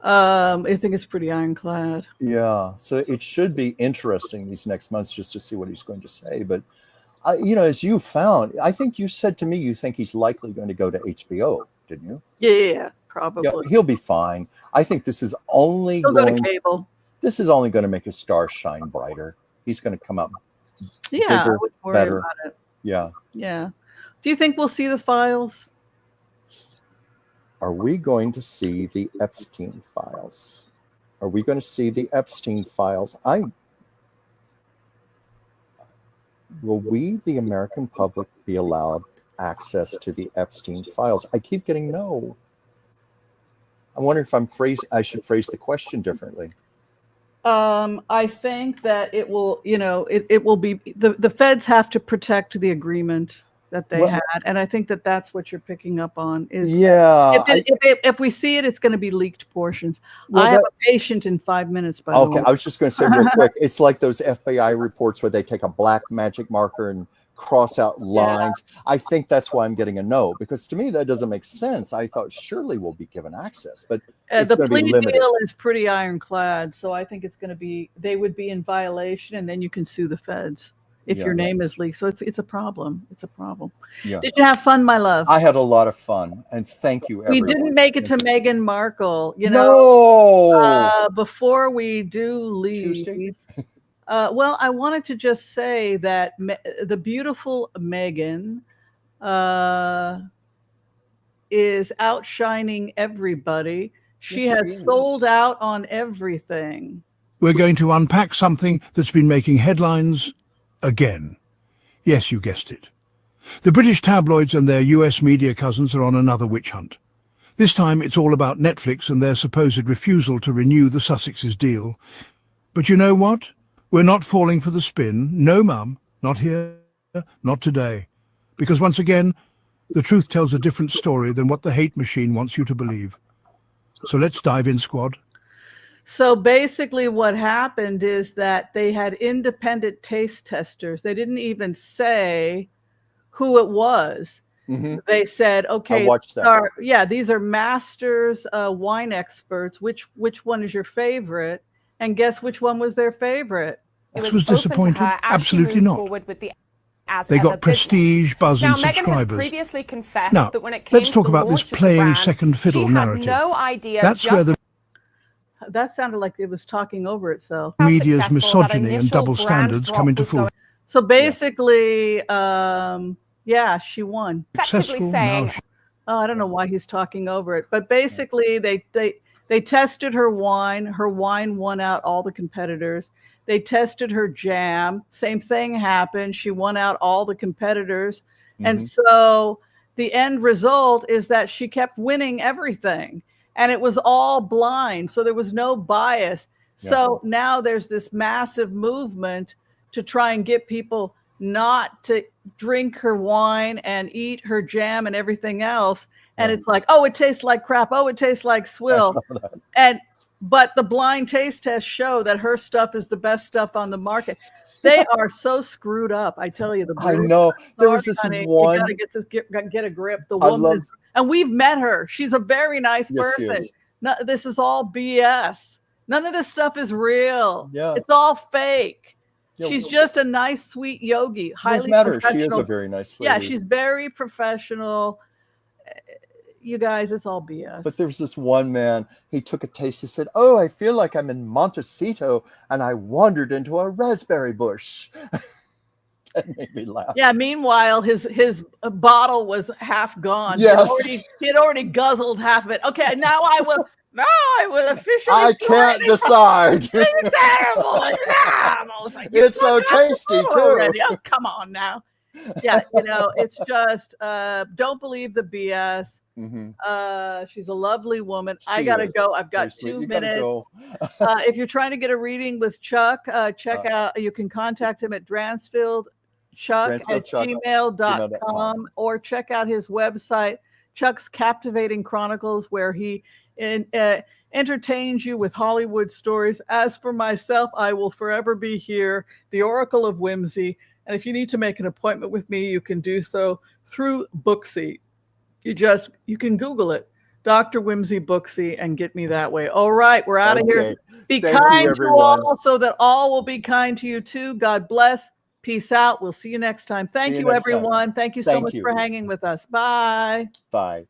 S1: I think it's pretty ironclad.
S2: Yeah, so it should be interesting these next months just to see what he's going to say. But as you found, I think you said to me you think he's likely going to go to HBO, didn't you?
S1: Yeah, probably.
S2: Yeah, he'll be fine. I think this is only
S1: go to cable.
S2: This is only going to make his star shine brighter. He's going to come up bigger,
S1: I would worry
S2: better.
S1: About it.
S2: Yeah.
S1: Do you think we'll see the files?
S2: Are we going to see the Epstein files? Are we going to see the Epstein files? Will we, the American public, be allowed access to the Epstein files? I keep getting no. I wonder if I should phrase the question differently.
S1: I think that it will, it will be, the feds have to protect the agreement that they had. And I think that that's what you're picking up on is if we see it, it's going to be leaked portions. I have a patient in 5 minutes, by the way.
S2: Okay, I was just going to say real quick, it's like those FBI reports where they take a black magic marker and cross out lines. I think that's why I'm getting a no, because to me that doesn't make sense. I thought surely we'll be given access, but
S1: the plea deal is pretty ironclad, so I think it's going to be, they would be in violation, and then you can sue the feds if your name is leaked. So it's a problem. It's a problem.
S2: Yeah.
S1: Did you have fun, my love?
S2: I had a lot of fun, and thank you, everyone.
S1: We didn't make it to Mehgan Markle,
S2: No.
S1: Before we do leave. Well, I wanted to just say that the beautiful Mehgan is outshining everybody. She has sold out on everything.
S4: We're going to unpack something that's been making headlines again. Yes, you guessed it. The British tabloids and their US media cousins are on another witch hunt. This time it's all about Netflix and their supposed refusal to renew the Sussexes' deal. But you know what? We're not falling for the spin. No, Mum, not here, not today. Because once again, the truth tells a different story than what the hate machine wants you to believe. So let's dive in, squad.
S1: So basically what happened is that they had independent taste testers. They didn't even say who it was.
S2: Mm-hmm.
S1: They said, okay,
S2: I watched that.
S1: these are masters, wine experts. Which one is your favorite? And guess which one was their favorite?
S4: This was disappointing. Absolutely not. They got prestige, buzz, and subscribers.
S5: Previously confessed
S4: now,
S5: that when it came
S4: let's talk about this playing second fiddle narrative.
S5: No idea.
S4: That's where the
S1: that sounded like it was talking over itself.
S4: Media's misogyny and double standards come into full.
S1: So basically, yeah, she won.
S5: Effectively saying,
S1: oh, I don't know why he's talking over it, but basically they tested her wine. Her wine won out all the competitors. They tested her jam. Same thing happened. She won out all the competitors. Mm-hmm. And so the end result is that she kept winning everything. And it was all blind. So there was no bias. Yeah. So now there's this massive movement to try and get people not to drink her wine and eat her jam and everything else. And it's like, oh, it tastes like crap. Oh, it tastes like swill. But the blind taste tests show that her stuff is the best stuff on the market. They are so screwed up. I tell you,
S2: I know. There was this one.
S1: You gotta get a grip. The woman is, and we've met her. She's a very nice person. No, this is all BS. None of this stuff is real. Yeah. It's all fake. Yeah, she's just a nice, sweet yogi. Highly professional.
S2: She is a very nice lady.
S1: Yeah, she's very professional. You guys, it's all BS.
S2: But there's this one man, he took a taste. He said, oh, I feel like I'm in Montecito and I wandered into a raspberry bush. That made me laugh.
S1: Yeah, meanwhile, his bottle was half gone.
S2: Yes.
S1: He had already guzzled half of it. Okay, now I will officially.
S2: I can't decide.
S1: It's terrible. It's like,
S2: it's so tasty, too.
S1: Already. Oh, come on now. Yeah, it's just don't believe the BS. Mm-hmm. She's a lovely woman. I gotta go. I've got 2 minutes. If you're trying to get a reading with Chuck, check out. You can contact him at dransfieldchuck at gmail.com or check out his website, Chuck's Captivating Chronicles, where he entertains you with Hollywood stories. As for myself, I will forever be here, the Oracle of Whimsy. And if you need to make an appointment with me, you can do so through Booksy. You can Google it, Dr. Whimsy Booksy, and get me that way. All right, we're out of here. Be kind to all so that all will be kind to you too. God bless. Peace out. We'll see you next time. Thank you, everyone. Thank you so much for hanging with us. Bye.
S2: Bye.